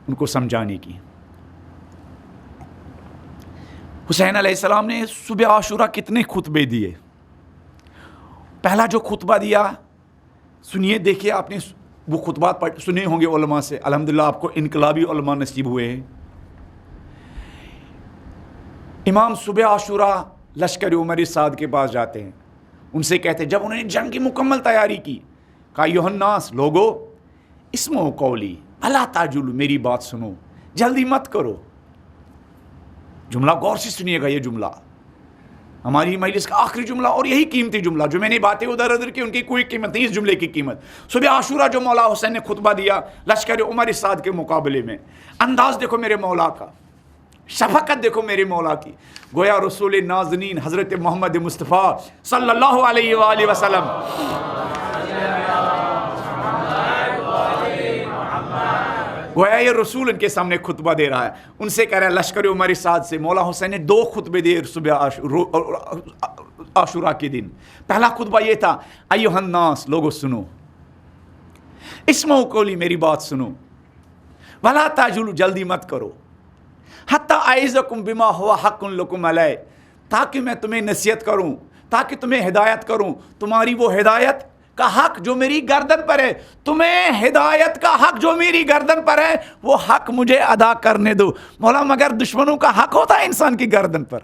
ان کو سمجھانے کی. حسین علیہ السلام نے صبح عاشورہ کتنے خطبے دیے. پہلا جو خطبہ دیا سنیے, دیکھیے, آپ نے وہ خطبات سنے ہوں گے علماء سے. الحمدللہ آپ کو انقلابی علماء نصیب ہوئے ہیں. امام صبح عاشورہ لشکر عمر سعد کے پاس جاتے ہیں, ان سے کہتے ہیں, جب انہوں نے جنگ کی مکمل تیاری کی, کہا ایھا الناس, لوگو اسمعوا قولی الا تعجلوا, میری بات سنو, جلدی مت کرو. جملہ غور سے سنیے گا, یہ جملہ ہماری مجلس کا آخری جملہ اور یہی قیمتی جملہ. جو میں نے باتیں ادھر ادھر کی ان کی کوئی قیمت نہیں, اس جملے کی قیمت. صبح عاشورہ جو مولا حسین نے خطبہ دیا لشکر عمر سعد کے مقابلے میں, انداز دیکھو میرے مولا کا, شفقت دیکھو میرے مولا کی. گویا رسول نازنین حضرت محمد مصطفیٰ صلی اللہ علیہ وآلہ وسلم گویا یہ رسول ان کے سامنے خطبہ دے رہا ہے. ان سے کہہ رہا ہے لشکر عمر سعد سے, مولا حسین نے 2 خطبے دیے صبح عاشورہ کے دن. پہلا خطبہ یہ تھا, ایھا الناس, لوگو سنو, اسمعوا قولی, میری بات سنو, ولا تعجلوا, جلدی مت کرو, حتی اعظکم بما ہوا حق لکم علیہ, تاکہ میں تمہیں نصیحت کروں, تاکہ تمہیں ہدایت کروں, تمہاری وہ ہدایت کا حق جو میری گردن پر ہے, تمہیں ہدایت کا حق جو میری گردن پر ہے وہ حق مجھے ادا کرنے دو. مولا مگر دشمنوں کا حق ہوتا ہے انسان کی گردن پر.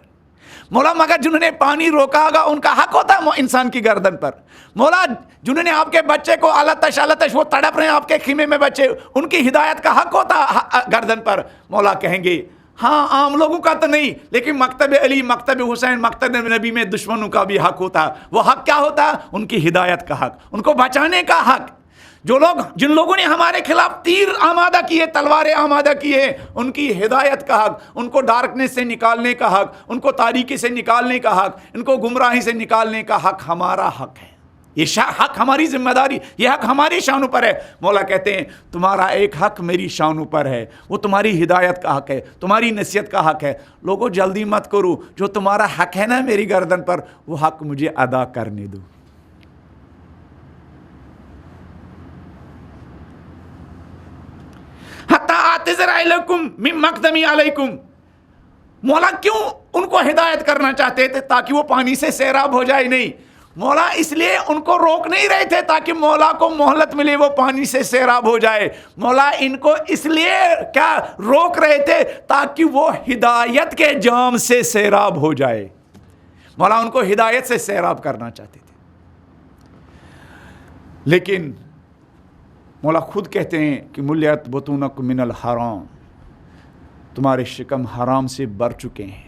مولا مگر جنہوں نے پانی روکا ہوگا ان کا حق ہوتا ہے انسان کی گردن پر. مولا جنہوں نے آپ کے بچے کو آلتش وہ تڑپ رہے ہیں آپ کے خیمے میں بچے, ان کی ہدایت کا حق ہوتا ہے گردن پر. مولا کہیں گے ہاں عام لوگوں کا تو نہیں, لیکن مکتب علی, مکتب حسین, مکتب نبی میں دشمنوں کا بھی حق ہوتا ہے. وہ حق کیا ہوتا ہے؟ ان کی ہدایت کا حق, ان کو بچانے کا حق. جن لوگوں نے ہمارے خلاف تیر آمادہ کیے, تلواریں آمادہ کیے, ان کی ہدایت کا حق, ان کو ڈارکنیس سے نکالنے کا حق, ان کو تاریکی سے نکالنے کا حق, ان کو گمراہی سے نکالنے کا حق ہمارا حق ہے. یہ حق ہماری ذمہ داری، یہ حق ہماری شانوں پر ہے۔ مولا کہتے ہیں تمہارا ایک حق میری شانوں پر ہے، وہ تمہاری ہدایت کا حق ہے، تمہاری نصیحت کا حق ہے۔ لوگوں جلدی مت کرو، جو تمہارا حق ہے نا میری گردن پر، وہ حق مجھے ادا کرنے دو۔ حتی اعتذر الیکم من مقدمی علیکم، مولا کیوں ان کو ہدایت کرنا چاہتے تھے؟ تاکہ وہ پانی سے سیراب ہو جائے؟ نہیں، مولا اس لیے ان کو روک نہیں رہے تھے تاکہ مولا کو مہلت ملے وہ پانی سے سیراب ہو جائے۔ مولا ان کو اس لیے کیا روک رہے تھے؟ تاکہ وہ ہدایت کے جام سے سیراب ہو جائے۔ مولا ان کو ہدایت سے سیراب کرنا چاہتے تھے، لیکن مولا خود کہتے ہیں کہ ملیت بطونکم من الحرام، تمہارے شکم حرام سے بھر چکے ہیں۔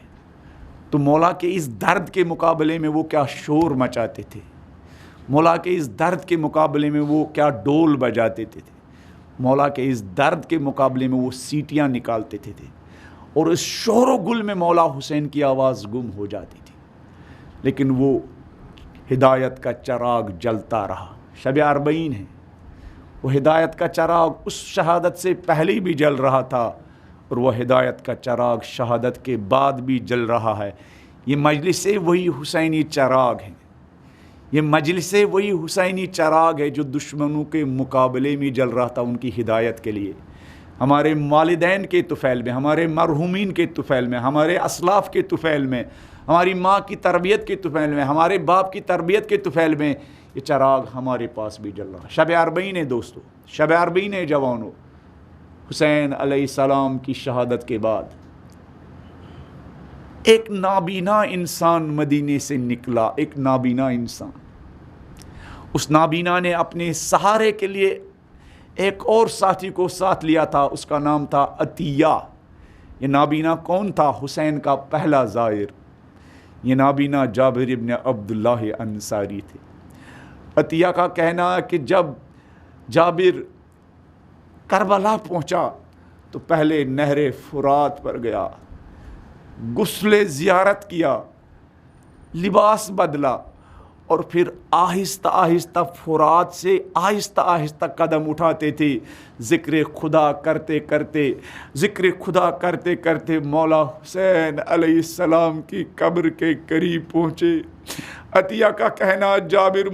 تو مولا کے اس درد کے مقابلے میں وہ کیا شور مچاتے تھے، مولا کے اس درد کے مقابلے میں وہ کیا ڈول بجاتے تھے، مولا کے اس درد کے مقابلے میں وہ سیٹیاں نکالتے تھے، اور اس شور و گل میں مولا حسین کی آواز گم ہو جاتی تھی، لیکن وہ ہدایت کا چراغ جلتا رہا۔ شب اربعین ہے، وہ ہدایت کا چراغ اس شہادت سے پہلے بھی جل رہا تھا، اور وہ ہدایت کا چراغ شہادت کے بعد بھی جل رہا ہے۔ یہ مجلس وہی حسینی چراغ ہے، یہ مجلس وہی حسینی چراغ ہے جو دشمنوں کے مقابلے میں جل رہا تھا ان کی ہدایت کے لیے۔ ہمارے والدین کے طفیل میں، ہمارے مرحومین کے طفیل میں، ہمارے اسلاف کے طفیل میں، ہماری ماں کی تربیت کے طفیل میں، ہمارے باپ کی تربیت کے طفیل میں یہ چراغ ہمارے پاس بھی جل رہا ہے۔ شب اربعین ہے دوستو، شب اربعین ہے جوانوں۔ حسین علیہ السلام کی شہادت کے بعد ایک نابینا انسان مدینے سے نکلا، ایک نابینا انسان۔ اس نابینا نے اپنے سہارے کے لیے ایک اور ساتھی کو ساتھ لیا تھا، اس کا نام تھا عطیہ۔ یہ نابینا کون تھا؟ حسین کا پہلا زائر۔ یہ نابینا جابر ابن عبداللہ انصاری تھے۔ عطیہ کا کہنا ہے کہ جب جابر کربلا پہنچا تو پہلے نہر فرات پر گیا، غسل زیارت کیا، لباس بدلا، اور پھر آہستہ آہستہ فرات سے آہستہ آہستہ قدم اٹھاتے تھے، ذکر خدا کرتے کرتے مولا حسین علیہ السلام کی قبر کے قریب پہنچے۔ عطیہ کا کہنا، جابر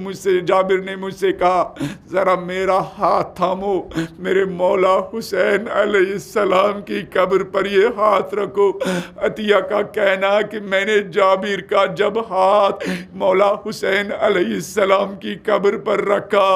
نے مجھ سے کہا ذرا میرا ہاتھ تھامو، میرے مولا حسین علیہ السلام کی قبر پر یہ ہاتھ رکھو۔ عطیہ کا کہنا کہ میں نے جابر کا جب ہاتھ مولا حسین علیہ السلام کی قبر پر رکھا،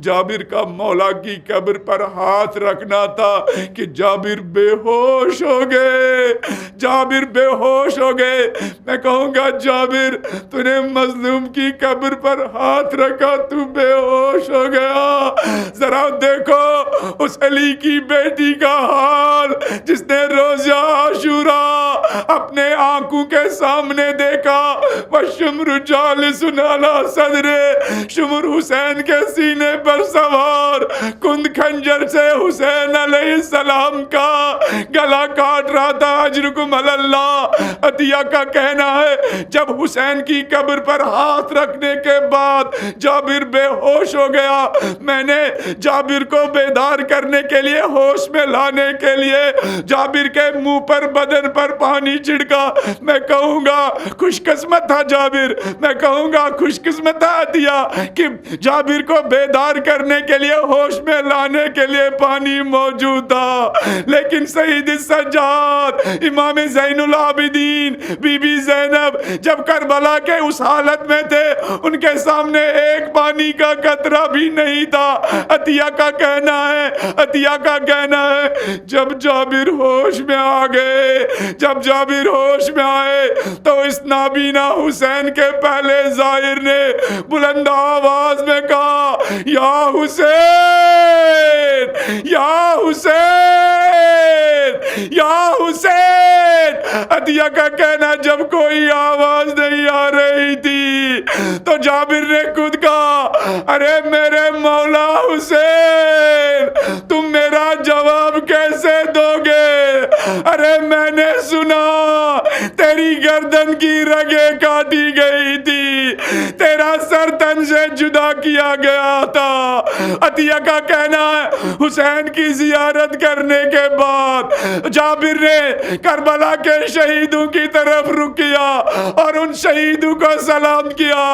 جابر کا مولا کی قبر پر ہاتھ رکھنا تھا کہ جابر بے ہوش ہو گئے، جابر بے ہوش ہو گئے۔ میں کہوں گا جابر تو نے مظلوم کی قبر پر ہاتھ رکھا، تو بے ہوش ہو گیا۔ ذرا دیکھو اس علی کی بیٹی کا حال جس نے روزہ عاشوراء اپنے آنکھوں کے سامنے دیکھا، وَالشُّمْرُ جَالِسٌ عَلَى صَدْرِهِ، شمر حسین کے سینے پر سوار، کند خنجر سے حسین علیہ السلام کا گلا کاٹ رہا تھا۔ اجرکم علی اللہ۔ عطیہ کا کہنا ہے جب حسین کی قبر پر ہاتھ رکھنے کے بعد جابر بے ہوش ہو گیا، میں نے جابر کو بیدار کرنے کے لیے، ہوش میں لانے کے لیے جابر کے منہ پر، بدن پر پانی چھڑکا۔ میں کہوں گا خوش قسمت تھا جابر، میں کہوں گا خوش قسمت تھا عطیہ کہ جابر کو بیدار کرنے کے لیے، ہوش میں لانے کے لیے پانی موجود تھا۔ لیکن سید السجاد امام زین العابدین بی بی زینب جب کربلا کے اس حالت میں تھے، ان کے سامنے ایک پانی کا قطرہ بھی نہیں تھا۔ عطیہ کا کہنا ہے جب جابر ہوش میں آ گئے، جب جابر ہوش میں آئے تو اس نابینا حسین کے پہلے زائر نے بلند آواز میں کہا یا حسین، یا حسین، یا حسین۔ عطیہ کا کہنا جب کوئی آواز نہیں آ رہی تھی تو جابر نے خود کہا ارے میرے مولا حسین، تم میرا جواب کیسے دو گے؟ ارے میں نے سنا تیری گردن کی رگیں کاٹی گئی تھی، تیرا سر تن سے جدا کیا گیا تھا۔ عطیہ کا کہنا ہے حسین کی زیارت کرنے کے بعد جابر نے کربلا کے شہیدوں کی طرف رخ کیا اور ان شہیدوں کو سلام کیا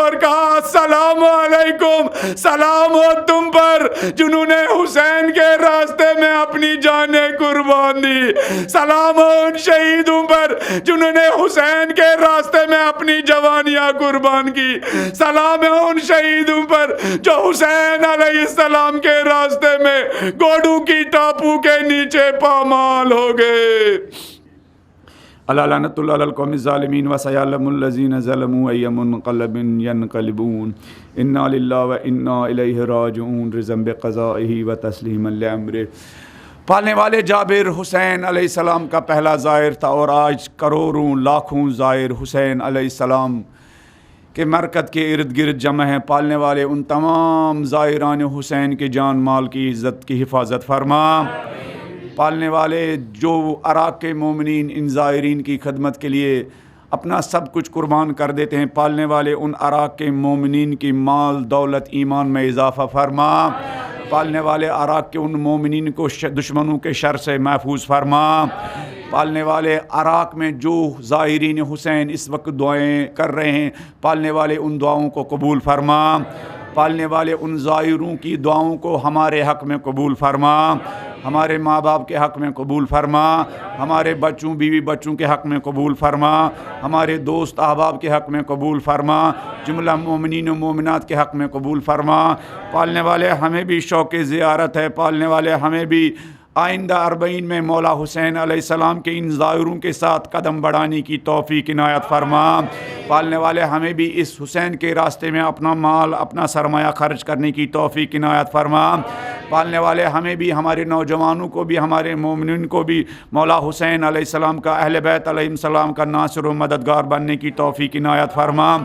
اور کہا السلام علیکم، سلام ہو تم پر جنہوں نے حسین کے راستے میں اپنی جانیں قربان دی، سلام ہو ان شہیدوں پر جنہوں نے حسین کے راستے میں اپنی جوانیاں قربان کی، سلام ہے ان شہیدوں پر جو حسین علیہ السلام کے راستے میں گوڑوں کی ٹاپو کے نیچے پامال ہو گئے۔ اللہ لعنت اللہ علی القوم الظالمین وسیعلم الذین ظلموا ای منقلب ینقلبون انا للہ و انا الیہ راجعون رضا بقضائہ و تسلیما لامرہ۔ پالنے والے جابر حسین علیہ السلام کا پہلا زائر تھا، اور آج کروڑوں لاکھوں زائر حسین علیہ السلام کے مرکز کے ارد گرد جمع ہیں۔ پالنے والے ان تمام زائران حسین کے جان مال کی عزت کی حفاظت فرما۔ پالنے والے جو عراق کے مومنین ان زائرین کی خدمت کے لیے اپنا سب کچھ قربان کر دیتے ہیں، پالنے والے ان عراق کے مومنین کی مال دولت ایمان میں اضافہ فرما۔ پالنے والے عراق کے ان مومنین کو دشمنوں کے شر سے محفوظ فرما۔ پالنے والے عراق میں جو زائرین حسین اس وقت دعائیں کر رہے ہیں، پالنے والے ان دعاؤں کو قبول فرما۔ پالنے والے ان زائروں کی دعاؤں کو ہمارے حق میں قبول فرما، ہمارے ماں باپ کے حق میں قبول فرما، ہمارے بچوں بیوی بچوں کے حق میں قبول فرما، ہمارے دوست احباب کے حق میں قبول فرما، جملہ مومنین و مومنات کے حق میں قبول فرما۔ پالنے والے ہمیں بھی شوق زیارت ہے، پالنے والے ہمیں بھی آئندہ 40 میں مولا حسین علیہ السلام کے ان زائروں کے ساتھ قدم بڑھانے کی توفیق عنایت فرما۔ پالنے والے ہمیں بھی اس حسین کے راستے میں اپنا مال اپنا سرمایہ خرچ کرنے کی توفیق عنایت فرما۔ پالنے والے ہمیں بھی، ہمارے نوجوانوں کو بھی، ہمارے مومنین کو بھی مولا حسین علیہ السلام کا، اہل بیت علیہ السلام کا ناصر و مددگار بننے کی توفیق عنایت فرما۔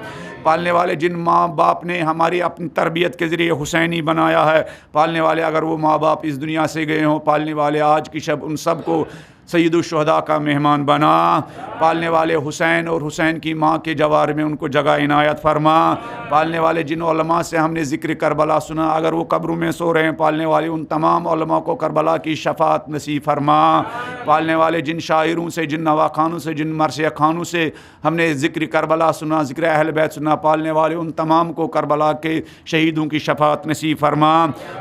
پالنے والے جن ماں باپ نے ہماری اپنی تربیت کے ذریعے حسینی بنایا ہے، پالنے والے اگر وہ ماں باپ اس دنیا سے گئے ہوں، پالنے والے آج کی شب ان سب کو سید الشہداء کا مہمان بنا۔ پالنے والے حسین اور حسین کی ماں کے جوار میں ان کو جگہ عنایت فرما۔ پالنے والے جن علماء سے ہم نے ذکر کربلا سنا، اگر وہ قبروں میں سو رہے ہیں، پالنے والے ان تمام علماء کو کربلا کی شفاعت نصیب فرما۔ پالنے والے جن شاعروں سے، جن نواخانوں سے، جن مرثیہ خانوں سے ہم نے ذکر کربلا سنا، ذکر اہل بیت سنا، پالنے والے ان تمام کو کربلا کے شہیدوں کی شفاعت نصیب فرما۔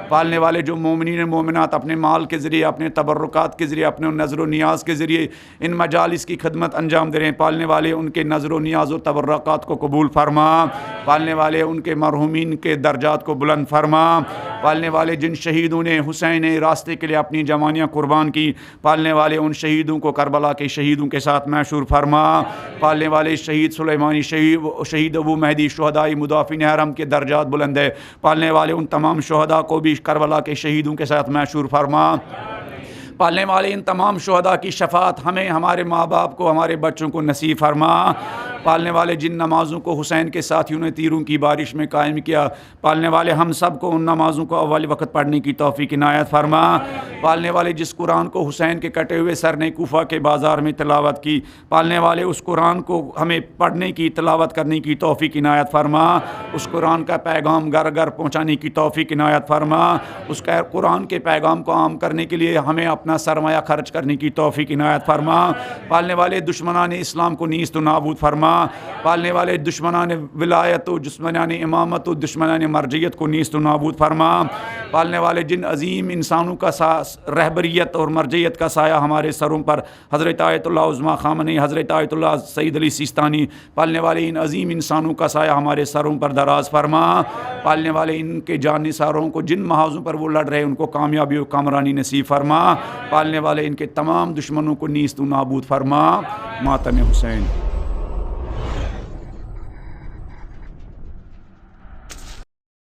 پالنے والے جو مومنین مومنات اپنے مال کے ذریعے، اپنے تبرکات کے ذریعے، اپنے نظر و نیاز کے ذریعے ان مجالس کی خدمت انجام دے رہے ہیں، پالنے والے ان کے نظر و نیاز و تبرکات کو قبول فرما۔ پالنے والے ان کے مرحومین کے درجات کو بلند فرما۔ پالنے والے جن شہیدوں نے حسین راستے کے لیے اپنی جوانیاں قربان کی، پالنے والے ان شہیدوں کو کربلا کے شہیدوں کے ساتھ محشور فرما۔ پالنے والے شہید سلیمانی، شہید ابو مہدی، شہداء مدافعین حرم کے درجات بلند ہے، پالنے والے ان تمام شہداء کو بھی کربلا کے شہیدوں کے ساتھ محشور فرما۔ پالنے والے ان تمام شہداء کی شفاعت ہمیں، ہمارے ماں باپ کو، ہمارے بچوں کو نصیب فرما۔ پالنے والے جن نمازوں کو حسین کے ساتھیوں نے تیروں کی بارش میں قائم کیا، پالنے والے ہم سب کو ان نمازوں کو اول وقت پڑھنے کی توفیق عنایت فرما۔ پالنے والے جس قرآن کو حسین کے کٹے ہوئے سر نے کوفہ کے بازار میں تلاوت کی، پالنے والے اس قرآن کو ہمیں پڑھنے کی، تلاوت کرنے کی توفیق عنایت فرما۔ اس قرآن کا پیغام گھر گھر پہنچانے کی توفیق عنایت فرما۔ اس کا قرآن کے پیغام کو عام کرنے کے لیے ہمیں اپنا سرمایہ خرچ کرنے کی توفیق عنایت فرما۔ پالنے والے دشمنان اسلام کو نیست و نابود فرما۔ پالنے والے دشمنان ولایت و دشمنان امامت و دشمنان مرجعیت کو نیست و نابود فرما۔ پالنے والے جن عظیم انسانوں کا رہبریت اور مرجعیت کا سایہ ہمارے سروں پر، حضرت آیت اللہ عظمیٰ خامنئی، حضرت آیت اللہ سید علی سیستانی، پالنے والے ان عظیم انسانوں کا سایہ ہمارے سروں پر دراز فرما۔ پالنے والے ان کے جان نثاروں کو جن محاذوں پر وہ لڑ رہے ہیں ان کو کامیابی و کامرانی نصیب فرما۔ پالنے والے ان کے تمام دشمنوں کو نیست و نابود فرما۔ ماتم حسین۔